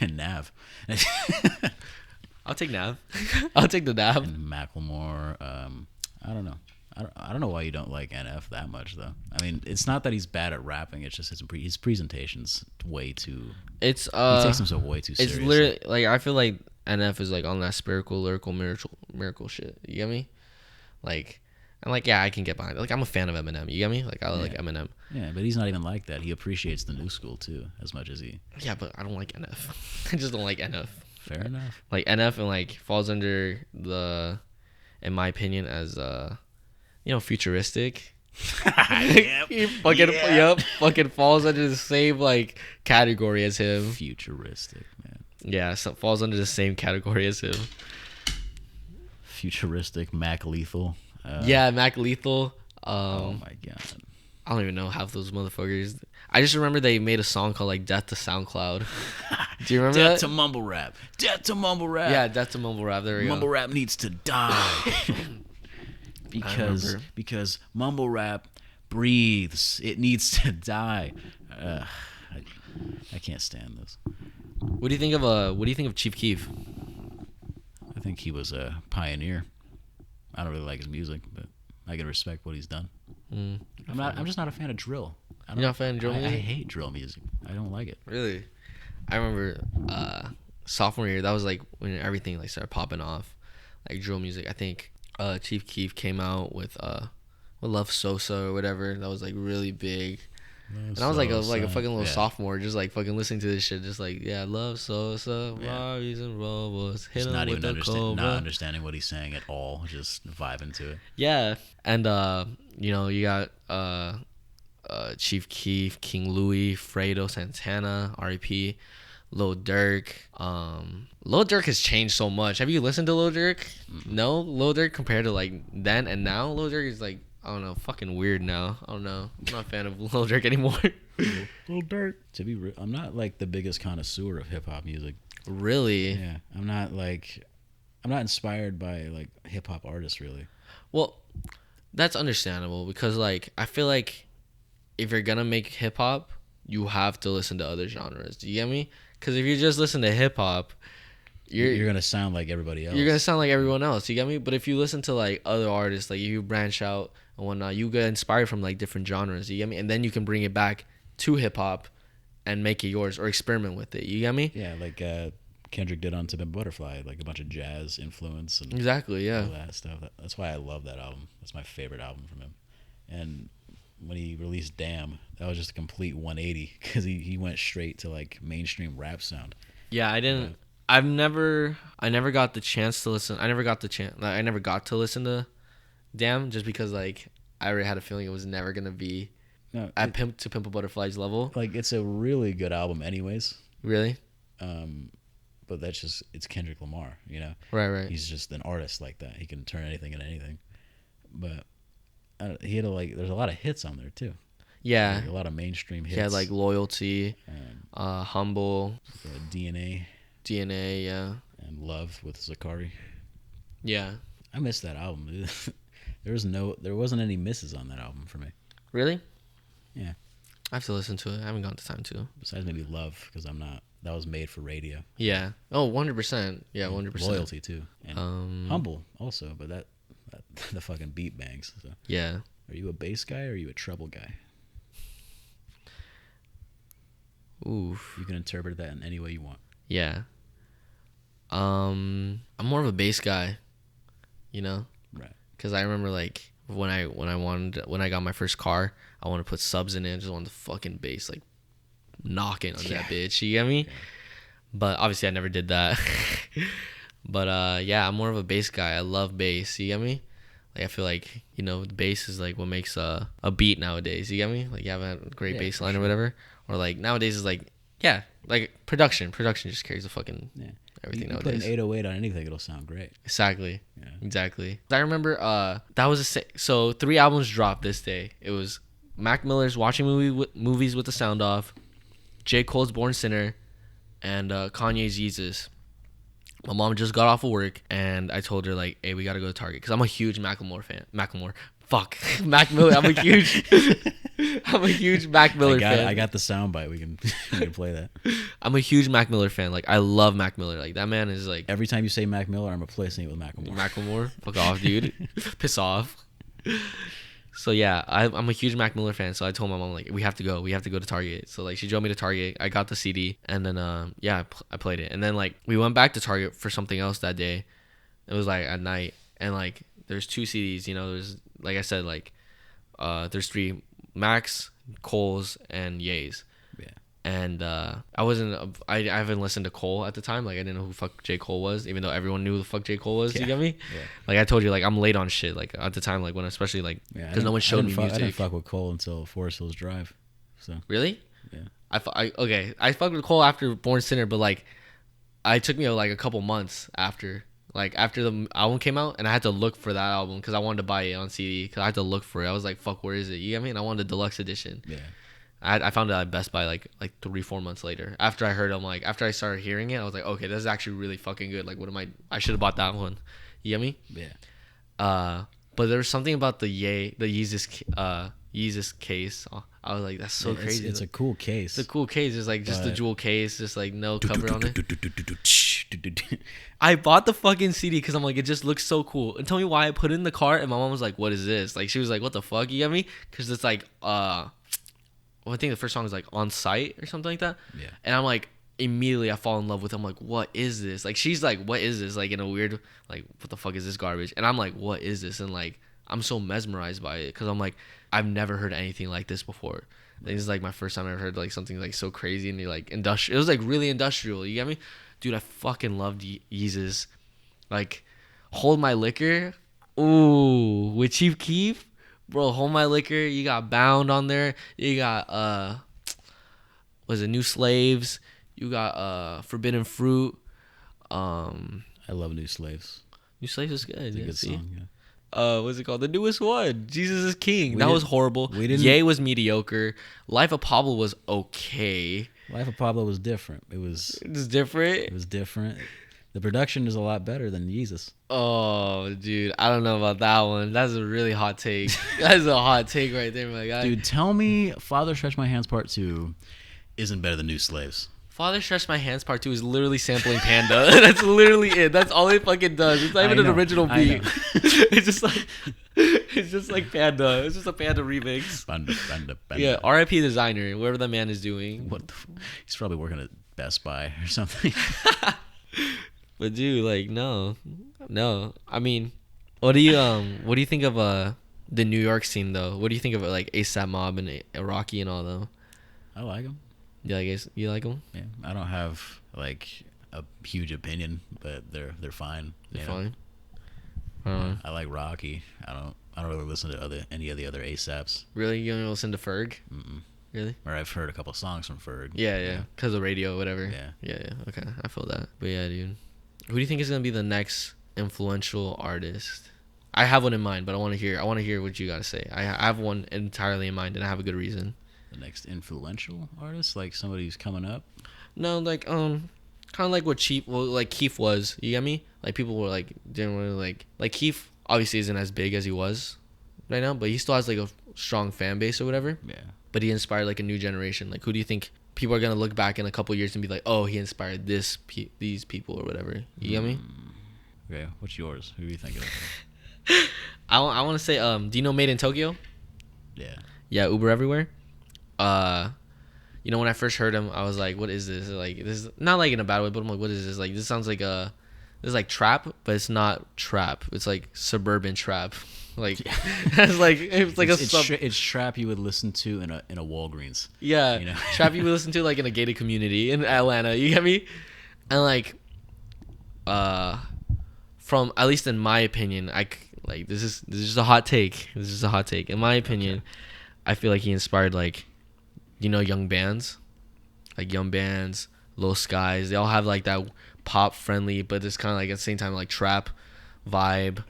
and Nav. I'll take Nav. I'll take the Nav. And Macklemore. I don't know. I don't know why you don't like NF that much, though. I mean, it's not that he's bad at rapping. It's just his presentation's way too. He takes himself way too seriously. It's literally like, I feel like NF is like on that spiritual, lyrical, miracle shit. You get me? Like, I'm like, yeah, I can get behind it. Like, I'm a fan of Eminem. You get me? Like, I like Eminem. Yeah, but he's not even like that. He appreciates the new school too, as much as he. Yeah, but I don't like NF. I just don't like NF. Fair enough. Like, NF and like falls under the, in my opinion, as futuristic. He fucking falls under the same like category as him. Futuristic, man. Yeah, so falls under the same category as him. Futuristic, Mac Lethal. Mac Lethal. Oh my God. I don't even know half those motherfuckers. I just remember they made a song called like "Death to SoundCloud." Do you remember that? Death to Mumble Rap. Death to Mumble Rap. Yeah, Death to Mumble Rap. There we go. Mumble Rap needs to die. because Mumble Rap breathes. It needs to die. I can't stand this. What do you think of Chief Keef? I think he was a pioneer. I don't really like his music, but I can respect what he's done. I'm just not a fan of drill. You're not a fan of drill music? I hate drill music. I don't like it. Really? I remember sophomore year, that was like when everything like started popping off, like drill music. I think Chief Keef came out with Love Sosa or whatever. That was like really big. And I was like a fucking little sophomore, just like fucking listening to this shit, just like, yeah, Love Sosa, Rari's and Robos, hit him with the Cobra. Not understanding what he's saying at all, just vibing to it. Yeah, and you got Chief Keef, King Louis, Fredo Santana, R.I.P. Lil Durk. Lil Durk has changed so much. Have you listened to Lil Durk? No, Lil Durk compared to like then and now. Lil Durk is like, I don't know, fucking weird now. I don't know. I'm not a fan of Lil Durk anymore. Lil Durk. To be real, I'm not like the biggest connoisseur of hip hop music. Really? Yeah, I'm not inspired by like hip hop artists really. Well, that's understandable because like I feel like if you're gonna make hip hop, you have to listen to other genres. Do you get me? Because if you just listen to hip hop, you're gonna sound like everybody else. You're gonna sound like everyone else. You get me? But if you listen to like other artists, like you branch out and whatnot, you get inspired from like different genres. You get me? And then you can bring it back to hip hop and make it yours or experiment with it. You get me? Yeah, like Kendrick did on To Pimp a Butterfly, like a bunch of jazz influence and exactly, yeah, all that stuff. That's why I love that album. That's my favorite album from him. And when he released Damn, that was just a complete 180 because he went straight to like mainstream rap sound. Yeah, I didn't. I never got the chance to listen. I never got to listen to Damn just because like I already had a feeling it was never gonna be at To Pimp a Butterfly's level. Like it's a really good album, anyways. Really. But it's Kendrick Lamar, you know. Right. He's just an artist like that. He can turn anything into anything. But he had there's a lot of hits on there too. Yeah. Like a lot of mainstream hits. He had like Loyalty, Humble, DNA, yeah. and Love with Zakari. Yeah. I missed that album, dude. There wasn't any misses on that album for me. Really? Yeah. I have to listen to it. I haven't got the time to. Besides maybe Love, because that was made for radio. Yeah. Oh, 100%. Yeah, 100%. Loyalty too. And Humble also, but that the fucking beat bangs. So. Yeah. Are you a bass guy or are you a treble guy? Oof. You can interpret that in any way you want. Yeah. I'm more of a bass guy, you know? Right. Because I remember like when I got my first car, I wanted to put subs in it. I just wanted the fucking bass like knocking on that bitch. You get me? Yeah. But obviously I never did that. But yeah, I'm more of a bass guy. I love bass. You get me? Like I feel like, you know, bass is like what makes a beat nowadays. You get me? Like you have a great bass line or whatever. Or like nowadays is like, yeah, like production. Production just carries the fucking everything nowadays. Put an 808 on anything, it'll sound great. Exactly. Yeah. Exactly. I remember that was so 3 albums dropped this day. It was Mac Miller's Watching Movies with the Sound Off, J. Cole's Born Sinner, and Kanye's Yeezus. My mom just got off of work, and I told her, like, hey, we got to go to Target. Because I'm a huge Macklemore fan. Fuck. Mac Miller. I'm a huge Mac Miller fan. I got the soundbite. We can play that. I'm a huge Mac Miller fan. Like, I love Mac Miller. Like, that man is, like... Every time you say Mac Miller, I'm replacing it with Macklemore. Macklemore? Fuck off, dude. Piss off. So yeah, I'm a huge Mac Miller fan. So I told my mom, like, we have to go to Target. So like she drove me to Target. I got the CD, and then I played it. And then like we went back to Target for something else that day. It was like at night, and like there's 2 CDs. You know, there's like I said, like there's 3 Max, Cole's, and Ye's. Yeah. And I haven't listened to Cole at the time. Like I didn't know who the fuck J. Cole was, even though everyone knew who the fuck J. Cole was. Yeah. You get me? Yeah. Like I told you, like I'm late on shit. Like at the time, like when especially like because no one showed me music. I didn't fuck with Cole until Forest Hills Drive. So really? Yeah. I fucked with Cole after Born Sinner, but like it took me like a couple months after the album came out, and I had to look for that album because I wanted to buy it on CD because I had to look for it. I was like, fuck, where is it? You get me? And I wanted the deluxe edition. Yeah. I found it at Best Buy like 3-4 months later. After I heard after I started hearing it, I was like, okay, this is actually really fucking good. Like, I should have bought that one. You get me? Yeah. But there was something about the Yeezus case. I was like, that's so crazy. It's a cool case. It's a cool case. It's like just the jewel case, just like no cover on it. I bought the fucking CD because I'm like, it just looks so cool. And tell me why I put it in the cart, and my mom was like, what is this? Like, she was like, what the fuck? You get me? Because it's like, I think the first song is like On Sight or something like that. Yeah. And I'm like, immediately I fall in love with it. I'm like, what is this? Like, she's like, what is this? Like, in a weird, like, what the fuck is this garbage? And I'm like, what is this? And like, I'm so mesmerized by it because I'm like, I've never heard anything like this before. This is like my first time I ever heard like something like so crazy and like industrial. It was like really industrial. You get me? Dude, I fucking loved Yeezus. Like, Hold My Liquor. Ooh, with Chief Keef. Bro, Hold My Liquor, you got Bound on there. You got New Slaves. You got Forbidden Fruit. I love New Slaves. New Slaves is good. It's a good song. Yeah. What's it called? The newest one, Jesus is King. That didn't- was horrible. we didn't- Ye was mediocre. Life of Pablo was okay. Life of Pablo was different. It was different. different. The production is a lot better than Jesus. Oh, dude, I don't know about that one. That's a really hot take. That's a hot take right there, my guy. Dude, tell me Father Stretch My Hands Part 2 isn't better than New Slaves. Father Stretch My Hands Part 2 is literally sampling Panda. That's literally it. That's all it fucking does. It's not even an original beat. It's just like Panda. It's just a Panda remix. Panda. Yeah, R.I.P. designer, whatever that man is doing. He's probably working at Best Buy or something. But dude, like, no. I mean, what do you think of the New York scene though? What do you think of like ASAP Mob and Rocky and all them? I like him. You like them? Yeah, I don't have like a huge opinion, but they're fine. They're know? fine. I like Rocky. I don't really listen to any of the other ASAPs. Really, you don't listen to Ferg? Mm-mm. Really? Or I've heard a couple songs from Ferg. Yeah. Because of radio, whatever. Yeah. Okay, I feel that. But yeah, dude. Who do you think is gonna be the next influential artist? I have one in mind, but I want to hear what you gotta say. I have one entirely in mind, and I have a good reason. The next influential artist, like somebody who's coming up. No, like kind of like what Keith was. You get me? Like people were like didn't really like Keith. Obviously, isn't as big as he was right now, but he still has like a strong fan base or whatever. Yeah. But he inspired like a new generation. Like who do you think people are gonna look back in a couple years and be like, oh, he inspired these people or whatever? You get me? Okay, what's yours? Who are you thinking of? I want to say do you know Made in Tokyo? Yeah. Yeah, Uber Everywhere. When I first heard him, I was like, what is this? Like, this is not like in a bad way, but I'm like, what is this? Like, this sounds like this is like trap, but it's not trap. It's like suburban trap. Like, it's trap you would listen to in a Walgreens. Yeah, you know? trap you would listen to like in a gated community in Atlanta. You get me? And like, from at least in my opinion, this is just a hot take. This is a hot take. In my opinion, okay. I feel like he inspired like, young bands, Low Skies. They all have like that pop friendly, but it's kind of like at the same time like trap vibe.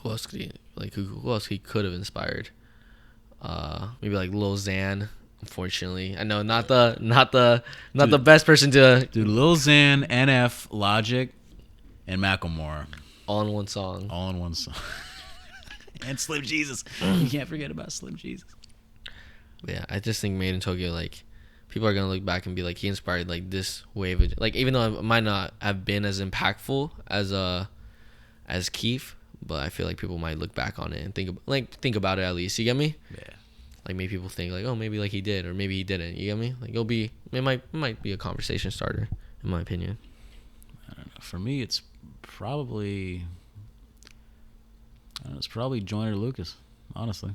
Who else he could have inspired? Maybe like Lil Xan. Unfortunately, I know not the best person to. Dude, Lil Xan, NF, Logic, and Macklemore. All in one song. And Slim Jesus. You can't forget about Slim Jesus. Yeah, I just think Made in Tokyo, like, people are gonna look back and be like, he inspired like this wave of, like, even though it might not have been as impactful as Keith, but I feel like people might look back on it and think about it at least. You get me? Yeah. Like, maybe people think like, oh, maybe like he did or maybe he didn't. You get me? Like, it might be a conversation starter, in my opinion. I don't know. For me, it's probably Joyner Lucas, honestly.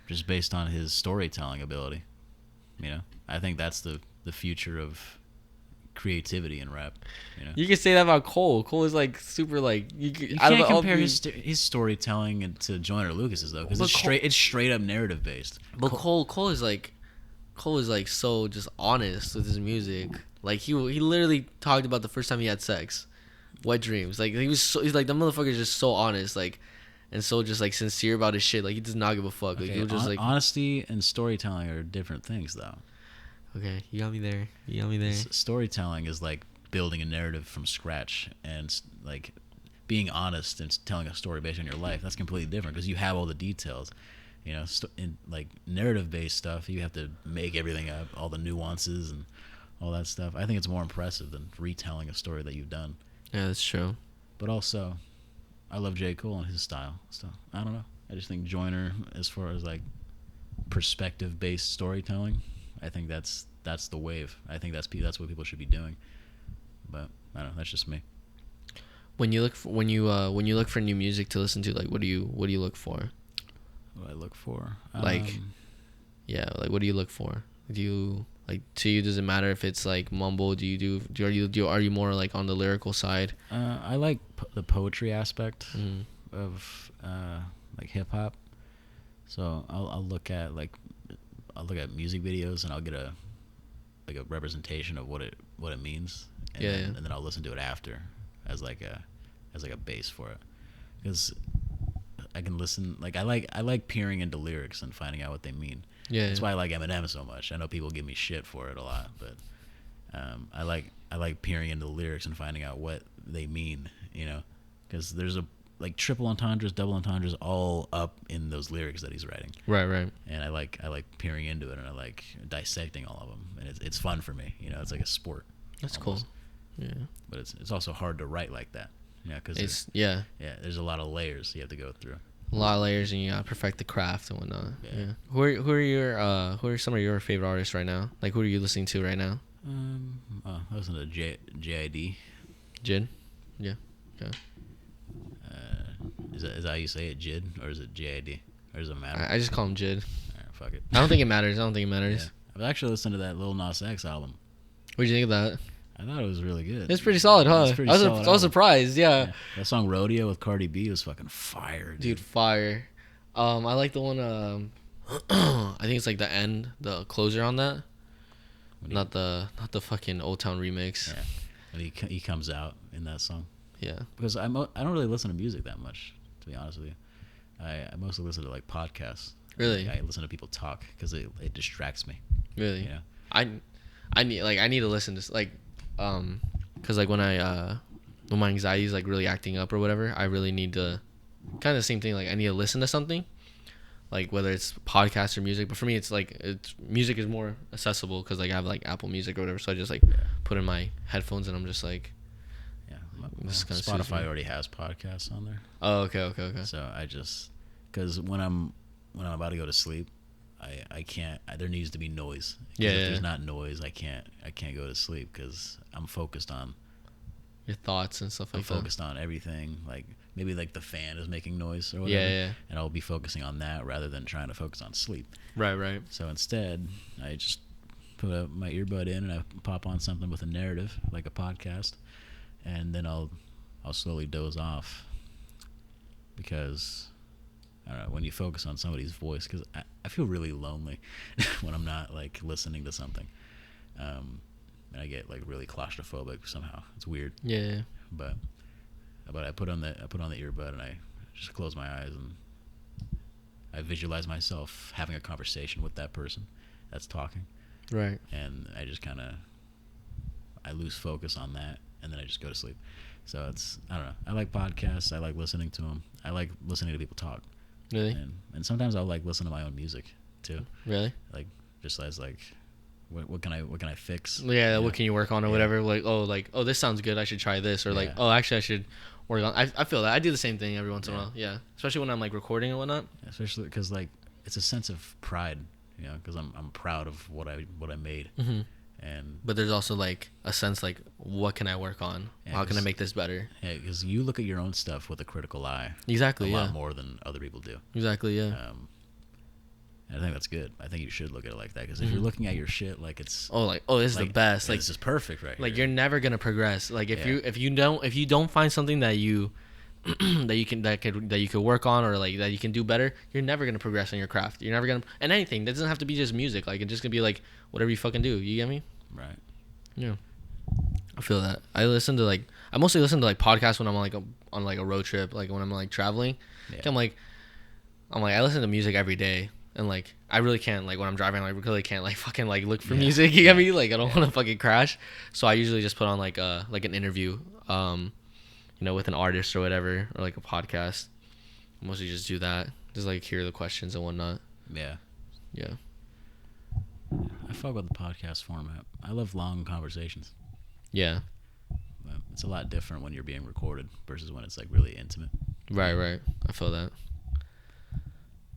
Just based on his storytelling ability. I think that's the future of creativity in rap. You can say that about Cole. Cole is like super like you can't compare his storytelling to Joyner Lucas's though, because it's straight up narrative based. But Cole is like so just honest with his music. Like he literally talked about the first time he had sex, wet dreams. Like he's like the motherfucker's just so honest, like, and so just like sincere about his shit. Like he does not give a fuck. Like, Okay, just like honesty and storytelling are different things though. Okay, you got me there. Storytelling is like building a narrative from scratch, and like being honest and telling a story based on your life. That's completely different because you have all the details. In like narrative based stuff, you have to make everything up, all the nuances and all that stuff. I think it's more impressive than retelling a story that you've done. Yeah, that's true. But also, I love J. Cole and his style. So I don't know. I just think Joyner, as far as like perspective based storytelling, I think that's the wave. I think that's what people should be doing. But I don't know. That's just me. When you look for new music to listen to, like, what do you look for? What do I look for? Like, what do you look for? Do you like, to you, does it matter if it's like mumble? Are you more like on the lyrical side? I like the poetry aspect of like hip hop. So I'll look at like I'll look at music videos and I'll get a representation of what it means, and and then I'll listen to it after as like a base for it, because I can listen, like I like peering into lyrics and finding out what they mean. Yeah, that's why I like Eminem so much. I know people give me shit for it a lot, but I like peering into the lyrics and finding out what they mean, because there's like triple entendres, double entendres, all up in those lyrics that he's writing. Right. And I like peering into it, and I like dissecting all of them, and it's fun for me. It's like a sport. That's almost. Cool. Yeah. But it's also hard to write like that. Because there's a lot of layers you have to go through. A lot of layers, and you gotta perfect the craft and whatnot. Yeah. Who are some of your favorite artists right now? Like, who are you listening to right now? I listen to JID. Jid? Yeah. Okay. Is that how you say it, Jid, or is it JID, or does it matter? I just call him Jid. Alright, fuck it. I don't think it matters. Yeah. I've actually listened to that Lil Nas X album. What'd you think of that? I thought it was really good. It's pretty solid, huh? I was surprised. Yeah. That song Rodeo with Cardi B was fucking fire, dude. Fire. I like the one. I think it's like the end, the closer on that. Not the fucking Old Town remix. Yeah. And he comes out in that song. Yeah. Because I don't really listen to music that much, to be honest with you. I mostly listen to like podcasts. Really? I listen to people talk because it distracts me. Really? I need to listen to like, because like when my anxiety is like really acting up or whatever, I really need to, kind of the same thing. Like I need to listen to something, like whether it's podcasts or music. But for me, it's like music is more accessible because like I have like Apple Music or whatever. So I just like put in my headphones and I'm just like. Spotify already has podcasts on there. Oh, okay. So I just, because when I'm about to go to sleep, I can't. There needs to be noise. Yeah. If there's not noise, I can't go to sleep because I'm focused on your thoughts and stuff like that. I'm focused on everything. Like maybe like the fan is making noise or whatever. Yeah. And I'll be focusing on that rather than trying to focus on sleep. Right. So instead, I just put my earbud in and I pop on something with a narrative, like a podcast. And then I'll slowly doze off because I don't know, when you focus on somebody's voice, because I feel really lonely when I'm not like listening to something, and I get like really claustrophobic somehow. It's weird. Yeah. But I put on the earbud and I just close my eyes and I visualize myself having a conversation with that person that's talking. Right. And I just I lose focus on that. And then I just go to sleep. So I don't know. I like podcasts. I like listening to them. I like listening to people talk. Really? And sometimes I'll like listen to my own music too. Really? Like just as like, what can I fix? Yeah. What can you work on or whatever? Like oh this sounds good. I should try this or like oh actually I should work on. I feel that I do the same thing every once in a while. Yeah. Especially when I'm like recording and whatnot. Especially because like it's a sense of pride, because I'm proud of what I made. Mm-hmm. But there's also like a sense like what can I work on? How can I make this better? Yeah, because you look at your own stuff with a critical eye. Exactly. A lot more than other people do. Exactly. Yeah. I think that's good. I think you should look at it like that because if you're looking at your shit like it's this is the best. Like this is perfect right like here. You're never gonna progress. Like if you don't find something that you that you could work on or like that you can do better, you're never gonna progress in your craft. You're never gonna and anything. That doesn't have to be just music. Like it's just gonna be like whatever you fucking do. You get me? Right. Yeah. I feel that. I mostly listen to like podcasts when I'm like on like a road trip, like when I'm like traveling. Yeah. I'm like I listen to music every day, and like I really can't like when I'm driving, I really can't like fucking like look for music. You get me? Like I don't want to fucking crash. So I usually just put on like an interview, with an artist or whatever, or like a podcast. I mostly just do that, just like hear the questions and whatnot. Yeah. Yeah. I fuck with the podcast format. I love long conversations. Yeah. But it's a lot different when you're being recorded versus when it's like really intimate. Right. I feel that.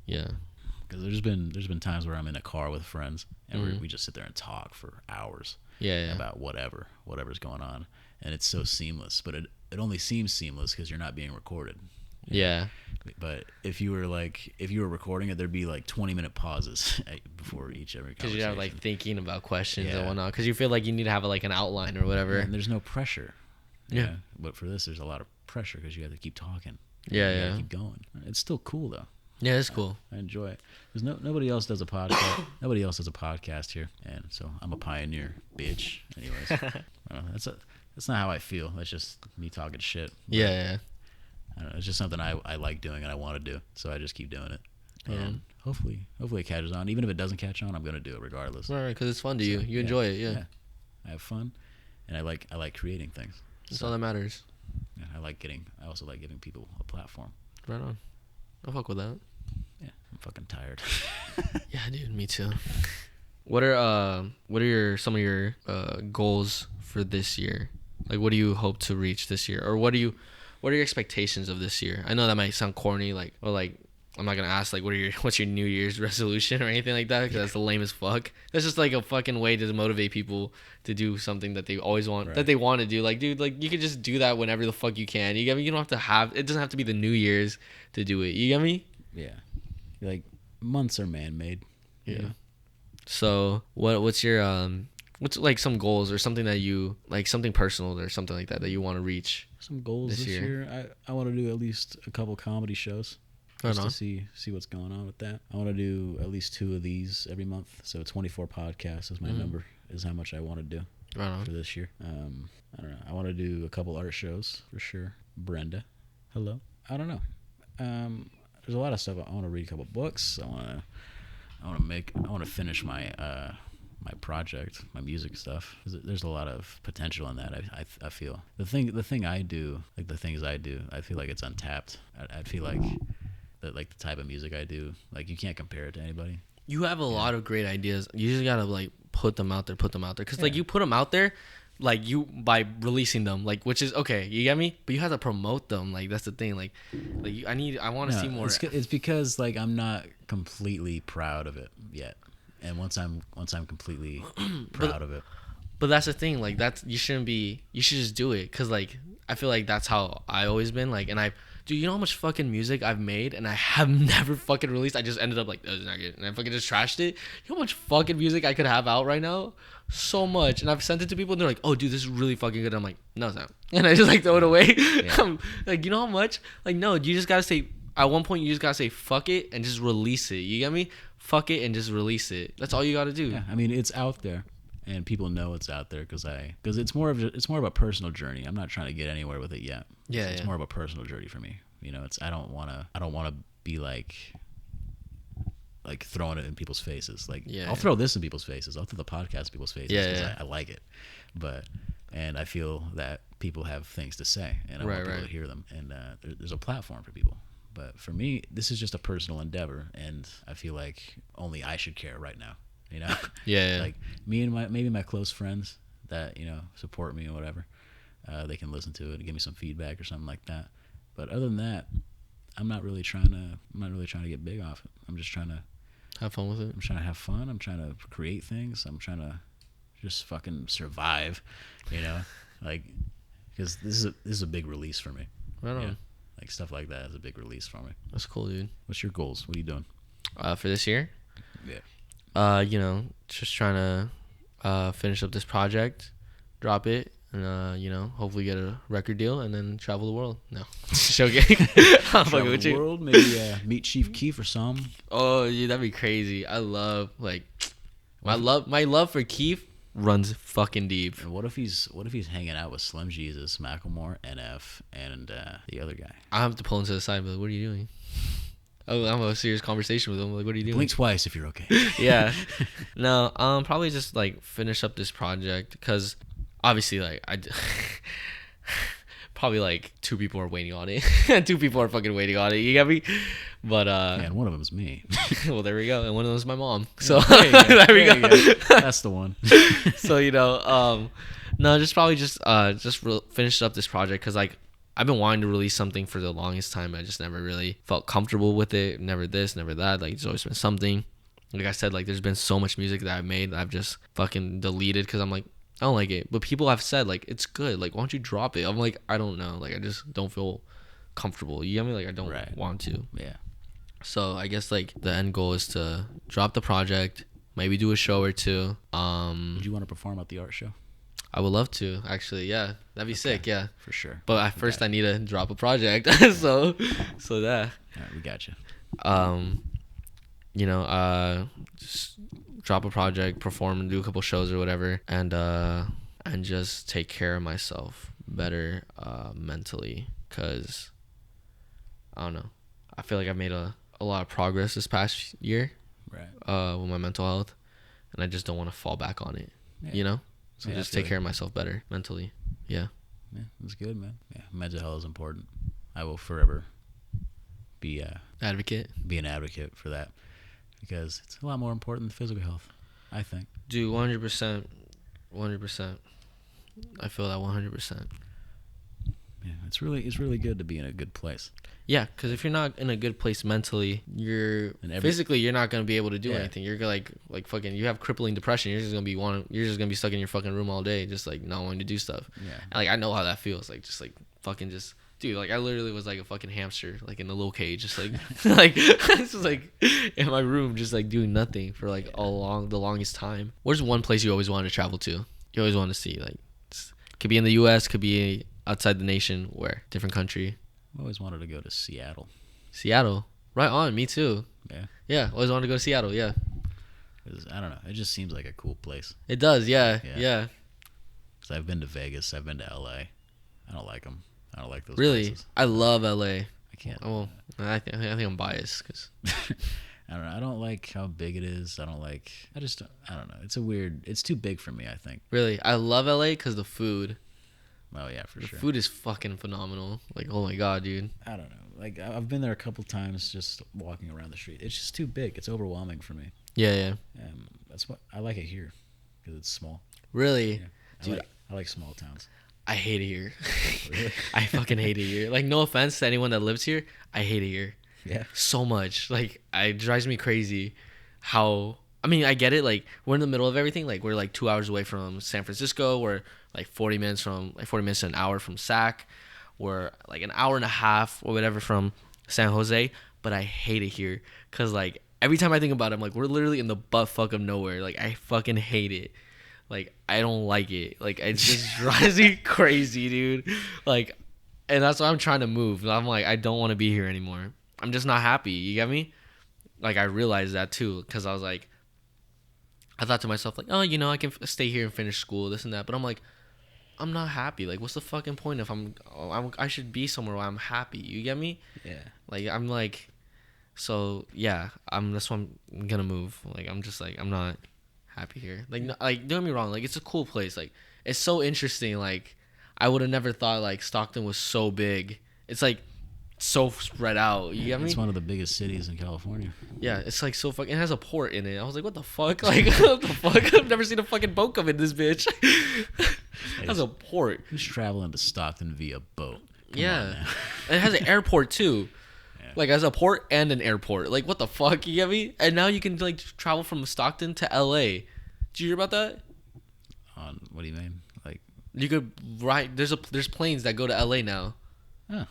Yeah. Because there's been times where I'm in a car with friends and we just sit there and talk for hours. Yeah. About whatever's going on, and it's so seamless. But it only seems seamless because you're not being recorded. Yeah. But if you were recording it, there'd be like 20-minute pauses before every conversation. Because you have like thinking about questions and whatnot. Because you feel like you need to have like an outline or whatever. Yeah, and there's no pressure. Yeah. But for this, there's a lot of pressure because you have to keep talking. Yeah. Keep going. It's still cool though. Yeah, it's cool. I enjoy it. There's nobody else does a podcast. Nobody else does a podcast here, and so I'm a pioneer, bitch. Anyways, that's not how I feel. That's just me talking shit. But, Yeah. I don't know, it's just something I like doing and I want to do, so I just keep doing it. And hopefully it catches on. Even if it doesn't catch on, I'm gonna do it regardless. Right, because it's fun to you. You enjoy it. Yeah. I have fun, and I like creating things. That's all that matters. Yeah, I also like giving people a platform. Right on. I'll fuck with that. Yeah, I'm fucking tired. Yeah, dude, me too. What are some of your goals for this year? Like, what do you hope to reach this year, or what are your expectations of this year? I know that might sound corny, like, or like, I'm not gonna ask like what's your New Year's resolution or anything like that, because that's the lame as fuck. That's just like a fucking way to motivate people to do something that they always want, that they want to do. Like, dude, like you could just do that whenever the fuck you can. You get me? You don't have to it doesn't have to be the New Year's to do it. You get me? Yeah, like months are man-made. Yeah. You know? So what's your what's like some goals or something that you like, something personal or something like that you want to reach? Some goals this year. I want to do at least a couple comedy shows. Just to see what's going on with that. I want to do at least 2 of these every month. So 24 podcasts is my number, is how much I want to do for this year. I don't know. I want to do a couple art shows for sure. Brenda, hello. I don't know. There's a lot of stuff. I want to read a couple books. I want to finish my my project, my music stuff. There's a lot of potential in that. I feel the thing I do, like the things I do, I feel like it's untapped. I feel like that, like the type of music I do, like you can't compare it to anybody. You have a lot of great ideas. You just gotta like put them out there. Because like you put them out there, like you by releasing them, like, which is okay. You get me? But you have to promote them. Like that's the thing. Like I want to see more. It's because like I'm not completely proud of it yet. And once I'm completely proud of it. But that's the thing. Like you should just do it. Cause like I feel like that's how I always been. Like, and dude, you know how much fucking music I've made and I have never fucking released? I just ended up like, it's not good. And I fucking just trashed it. You know how much fucking music I could have out right now? So much. And I've sent it to people and they're like, oh, dude, this is really fucking good. I'm like, no, it's not. And I just like throw it away. Yeah. Like, you know how much? Like, no, you just gotta say, at one point, you just gotta say, fuck it and just release it. You get me? Fuck it and just release it. That's all you gotta do. Yeah, I mean, it's out there. And people know it's out there because it's more of a personal journey. I'm not trying to get anywhere with it yet. Yeah, it's more of a personal journey for me. You know, I don't want to be like throwing it in people's faces. Like, I'll throw this in people's faces. I'll throw the podcast in people's faces because I like it. And I feel that people have things to say, and I want people to hear them. And there's a platform for people. But for me, this is just a personal endeavor, and I feel like only I should care right now. You know? Yeah. Like me and maybe my close friends that, you know, support me or whatever, they can listen to it and give me some feedback or something like that. But other than that, I'm not really trying to get big off it. I'm just trying to have fun with it. I'm trying to have fun. I'm trying to create things. I'm trying to just fucking survive, you know? Like, because this is a big release for me. Right on. Yeah? Like stuff like that is a big release for me. That's cool, dude. What's your goals? What are you doing? For this year? Yeah. You know, just trying to finish up this project, drop it, and you know, hopefully get a record deal and then travel the world. No, joking. I'm fucking with you. World, maybe meet Chief Keef or something. Oh, yeah, that'd be crazy. I love my love for Keef runs fucking deep. And what if he's hanging out with Slim Jesus, Macklemore, NF, and the other guy? I have to pull him to the side, but what are you doing? Oh, I'm a serious conversation with him. Like, what are you doing? Blink twice if you're okay. Yeah. No, probably just like finish up this project because obviously like probably like 2 people are waiting on it. 2 people are fucking waiting on it. You get me? But yeah, and one of them is me. Well, there we go. And one of them is my mom. So yeah, there we go. That's the one. So, you know, no, just probably just finish up this project because like I've been wanting to release something for the longest time. I just never really felt comfortable with it. Never this, never that. Like, there's always been something. Like I said, like, there's been so much music that I've made that I've just fucking deleted because I'm like, I don't like it. But people have said, like, it's good. Like, why don't you drop it? I'm like, I don't know. Like, I just don't feel comfortable. You get me? Like, I don't want to. Yeah. So, I guess, like, the end goal is to drop the project, maybe do a show or 2. Would you want to perform at the art show? I would love to, actually. Yeah, that'd be sick. Yeah, for sure. But at first, I need to drop a project. so yeah. All right, we got you. You know, just drop a project, perform, and do a couple shows or whatever, and just take care of myself better mentally, cause I don't know, I feel like I've made a lot of progress this past year, right? with my mental health, and I just don't want to fall back on it, Yeah. you know. So Yeah, just take care of myself better mentally. Yeah. Yeah, that's good, man. Yeah, mental health is important. I will forever be Advocate. be an advocate for that because it's a lot more important than physical health, I think. Dude, 100%. 100%. I feel that 100%. Yeah, it's really good to be in a good place. Yeah, because if you're not in a good place mentally, physically you're not gonna be able to do anything. You're like fucking. You have crippling depression. You're just gonna be stuck in your fucking room all day, just like not wanting to do stuff. Yeah. And, like I know how that feels. Like just like fucking just. Dude, like I literally was like a fucking hamster, like in a little cage, just like, like just like in my room, just like doing nothing for like the longest time. Where's one place you always wanted to travel to? You always want to see, like, could be in the U.S., could be outside the nation, where different country. I always wanted to go to Seattle. Seattle, right on. Me too. Yeah. Yeah, always wanted to go to Seattle. Yeah. 'Cause, I don't know. It just seems like a cool place. It does. Yeah. Yeah. Because I've been to Vegas. I've been to L.A. I don't like them. I don't like those really places. I love LA. I can't. Oh, I think I'm biased because I don't know. I don't like how big it is. I don't know. It's too big for me, I think. really I love LA because the food. Oh yeah, for sure. The food is fucking phenomenal. Like, oh my god, dude. I don't know. Like I've been there a couple times just walking around the street. It's just too big. It's overwhelming for me. Yeah. That's what I like it here because it's small. Really, Yeah. dude. I like small towns. I hate it here. Really? I fucking hate it here. Like, no offense to anyone that lives here. I hate it here. Yeah. So much. Like, it drives me crazy how... I mean, I get it. Like, we're in the middle of everything. Like, we're like 2 hours away from San Francisco. We're like 40 minutes to an hour from Sac. We're like an hour and a half or whatever from San Jose. But I hate it here. Because, like, every time I think about it, I'm like, we're literally in the butt fuck of nowhere. Like, I fucking hate it. Like, I don't like it. Like, it just drives me crazy, dude. Like, and that's why I'm trying to move. I'm like, I don't want to be here anymore. I'm just not happy. You get me? Like, I realized that, too. Because I was like, I thought to myself, like, oh, you know, I can stay here and finish school, this and that. But I'm like, I'm not happy. Like, what's the fucking point if I should be somewhere where I'm happy. You get me? Yeah. Like, I'm like, so, yeah. That's why I'm going to move. Like, I'm just like, I'm not happy here. Like, no, like, don't get me wrong, like, it's a cool place. Like, it's so interesting. Like, I would have never thought like Stockton was so big. It's like so spread out. You get me? It's one of the biggest cities in California. Yeah, it's like so fucking. It has a port in it. I was like, what the fuck? Like, what the fuck? I've never seen a fucking boat come in this bitch. It has a port. Who's traveling to Stockton via boat? Come yeah, and it has an airport too. Yeah. Like, it has a port and an airport. Like, what the fuck? You get me? And now you can like travel from Stockton to L.A. Did you hear about that? What do you mean? Like, you could ride. There's planes that go to L.A. now. Oh.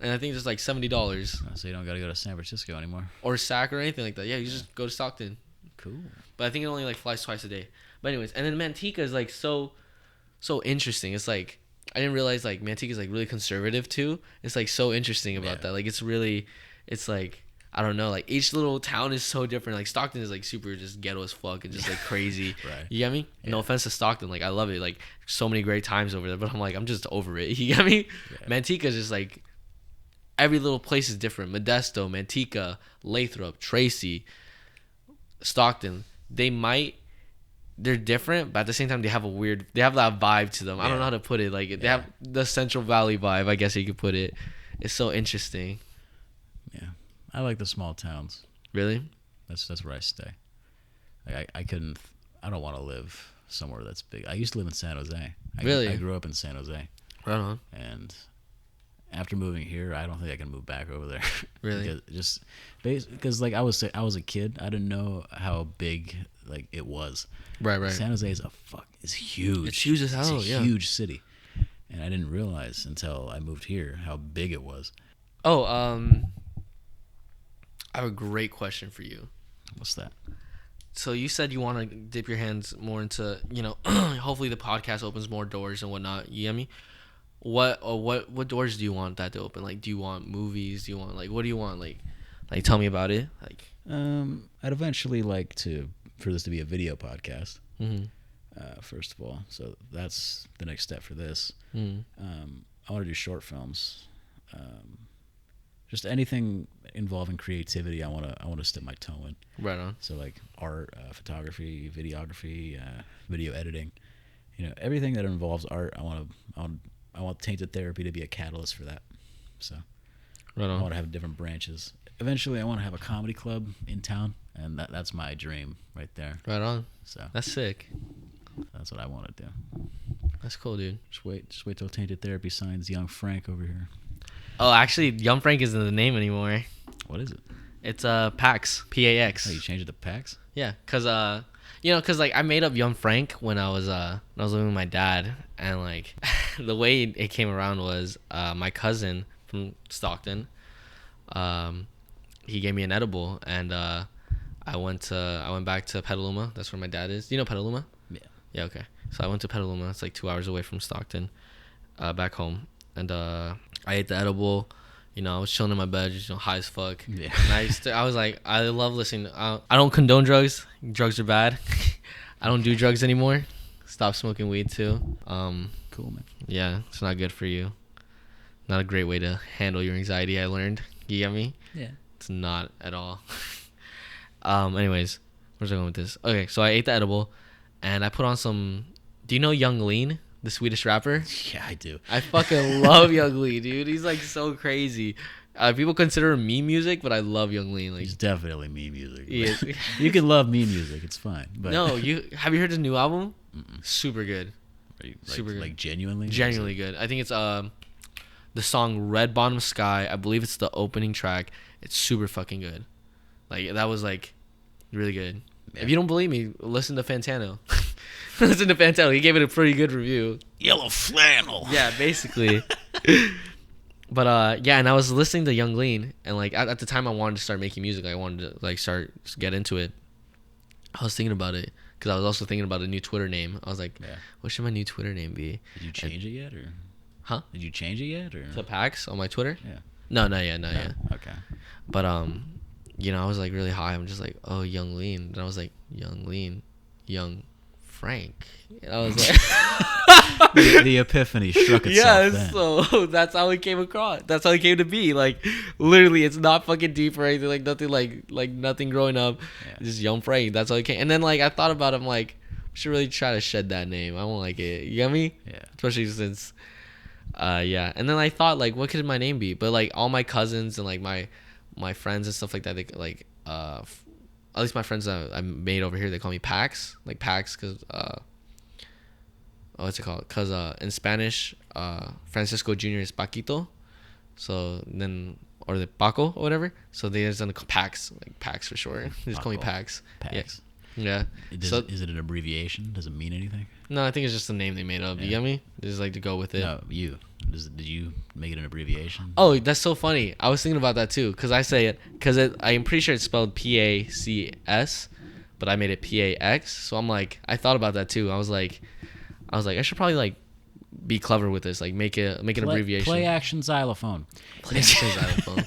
And I think it's like $70. So you don't got to go to San Francisco anymore. Or Sac or anything like that. Yeah, you just go to Stockton. Cool. But I think it only like flies twice a day. But anyways, and then Manteca is like so interesting. It's like, I didn't realize like Manteca is like really conservative too. It's like so interesting about that. Like, it's like, I don't know, like each little town is so different. Like, Stockton is like super just ghetto as fuck and just like crazy. Right. You get me? Yeah. No offense to Stockton. Like, I love it. Like, so many great times over there. But I'm like, I'm just over it. You get me? Yeah. Manteca is just like, every little place is different. Modesto, Manteca, Lathrop, Tracy, Stockton. They're different, but at the same time, they have that vibe to them. Yeah. I don't know how to put it. Like, they have the Central Valley vibe, I guess you could put it. It's so interesting. Yeah. I like the small towns. Really? That's where I stay. Like, I don't want to live somewhere that's big. I used to live in San Jose. I grew up in San Jose. Right on. And after moving here, I don't think I can move back over there. Really? because like I was a kid, I didn't know how big like it was. Right. San Jose is it's huge. It's huge as hell. It's a huge city, and I didn't realize until I moved here how big it was. Oh, I have a great question for you. What's that? So you said you want to dip your hands more into, you know, hopefully the podcast opens more doors and whatnot. You get me? What doors do you want that to open? Like, do you want movies? Do you want, like, what do you want? Like Like, tell me about it. Like, I'd eventually like for this to be a video podcast. mm-hmm. First of all, so that's the next step for this. Mm-hmm. I want to do short films. Just anything involving creativity. I want to step my toe in. Right on. So like art, photography, videography, video editing. Everything that involves art. I want Tainted Therapy to be a catalyst for that. So right on. I want to have different branches. Eventually, I want to have a comedy club in town, and that's my dream right there. Right on. So that's sick. That's what I want to do. That's cool, dude. Just wait till Tainted Therapy signs Young Frank over here. Oh, actually, Young Frank isn't the name anymore. What is it? It's Pax, Pax. Oh, you changed it to Pax? Yeah, cause like I made up Young Frank when I was living with my dad, and like the way it came around was my cousin from Stockton, he gave me an edible, and I went back to Petaluma. That's where my dad is. Do you know Petaluma? Yeah. Yeah. Okay. So I went to Petaluma. It's like 2 hours away from Stockton, back home, and I ate the edible. I was chilling in my bed, just high as fuck. Yeah. And I was like, I love listening. I don't condone drugs. Drugs are bad. I don't do drugs anymore. Stop smoking weed too. Cool, man. Yeah, it's not good for you. Not a great way to handle your anxiety, I learned. You get me? Yeah. It's not at all. Anyways, where's I going with this? Okay, so I ate the edible, and I put on some. Do you know Young Lean, the Swedish rapper? Yeah, I do. I fucking love Young Lean, dude. He's like so crazy. People consider him meme music, but I love Young Lean. Like, he's definitely meme music. He is. You can love meme music; it's fine. But no, have you heard his new album? Mm-mm. Super good. Super good. Like genuinely good. I think it's the song Red Bottom Sky. I believe it's the opening track. It's super fucking good. Like, that was like really good. Yeah. If you don't believe me, listen to Fantano. Listen to Fantano. He gave it a pretty good review. Yellow flannel. Yeah, basically. But yeah, and I was listening to Young Lean, and like at the time I wanted to start making music. I wanted to like get into it. I was thinking about it because I was also thinking about a new Twitter name. I was like, what should my new Twitter name be? Did you change it yet, or? Huh? Did you change it yet, or? To Pax on my Twitter? Yeah. No, not yet. Okay. But I was like really high. I'm just like, oh, Young Lean. And I was like, Young Lean, Young Frank. And I was like, the epiphany struck itself. Yeah, so that's how it came across. That's how it came to be. Like, literally, it's not fucking deep or anything. Like nothing. Like nothing growing up. Yeah. Just Young Frank. That's how it came. And then like I thought about it. I'm like, I should really try to shed that name. I won't like it. You get me? Yeah. Especially since. Yeah. And then I thought like, what could my name be? But like all my cousins and like my friends and stuff like that, they like at least my friends that I made over here, they call me Pax, like Pax, because what's it called? Because in Spanish, Francisco Jr. is Paquito, so then or the Paco or whatever, so they just done Pax, like Pax for short. They just call me Pax. Pax. Yeah. Is it an abbreviation? Does it mean anything? No, I think it's just the name they made up. Yeah. You get me? They just like to go with it. No, you. Did you make it an abbreviation? Oh, that's so funny. I was thinking about that too, because I say it, because I'm pretty sure it's spelled Pacs, but I made it Pax. So I'm like, I thought about that too. I was like, I should probably like be clever with this, like make an abbreviation. Play action xylophone. Play action xylophone.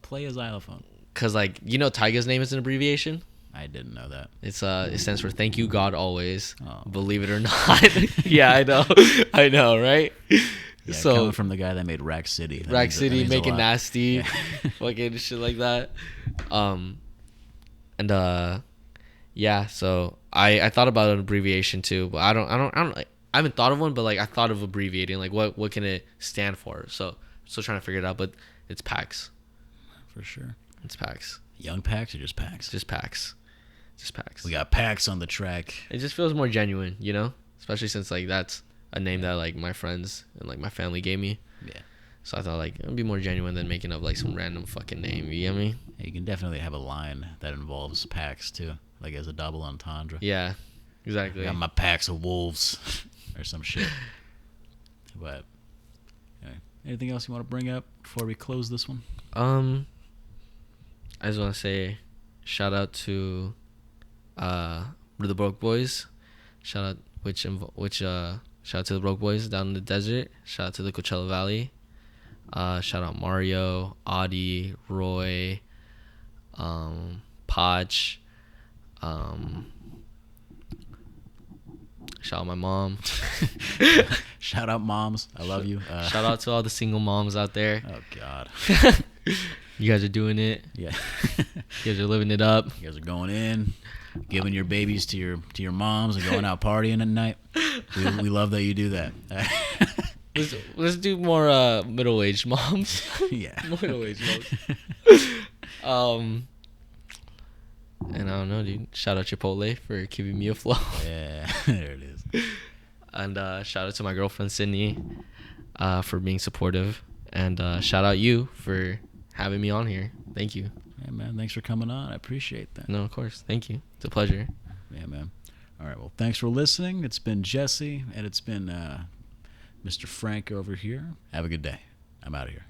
Play a xylophone. Cause like Tyga's name is an abbreviation. I didn't know that. It stands for Thank You God Always. Oh. Believe it or not. Yeah, I know, right? Yeah, so coming from the guy that made Rack City. Rack City, Make It Nasty, fucking shit like that. Yeah. So I thought about an abbreviation too, but I haven't thought of one, but like I thought of abbreviating, like what can it stand for? So still trying to figure it out, but it's Pax. For sure. It's Pax. Young Pax or just Pax? Just Pax. Just Pax. We got Pax on the track. It just feels more genuine, especially since like that's a name that like my friends and like my family gave me. Yeah. So I thought like it would be more genuine than making up like some random fucking name. You get me? Yeah, you can definitely have a line that involves Pax too, like as a double entendre. Yeah, exactly. I got my packs of wolves or some shit. But anyway, anything else you want to bring up before we close this one? I just want to say, shout out to the Broke Boys. Shout out shout out to the Broke Boys down in the desert. Shout out to the Coachella Valley. Shout out Mario, Audie, Roy, Podge. Shout out my mom. Shout out moms. I love you. Shout out to all the single moms out there. Oh God. You guys are doing it. Yeah. You guys are living it up. You guys are going in, giving your babies to your moms and going out partying at night. We love that you do that. Let's do more middle-aged moms. Yeah. Middle-aged moms. And I don't know, dude. Shout out Chipotle for keeping me afloat. Yeah, there it is. And shout out to my girlfriend Sydney for being supportive. And shout out you for having me on here. Thank you. Yeah, man. Thanks for coming on. I appreciate that. No, of course. Thank you. It's a pleasure. Yeah, man. All right. Well, thanks for listening. It's been Jesse, and it's been Mr. Frank over here. Have a good day. I'm out of here.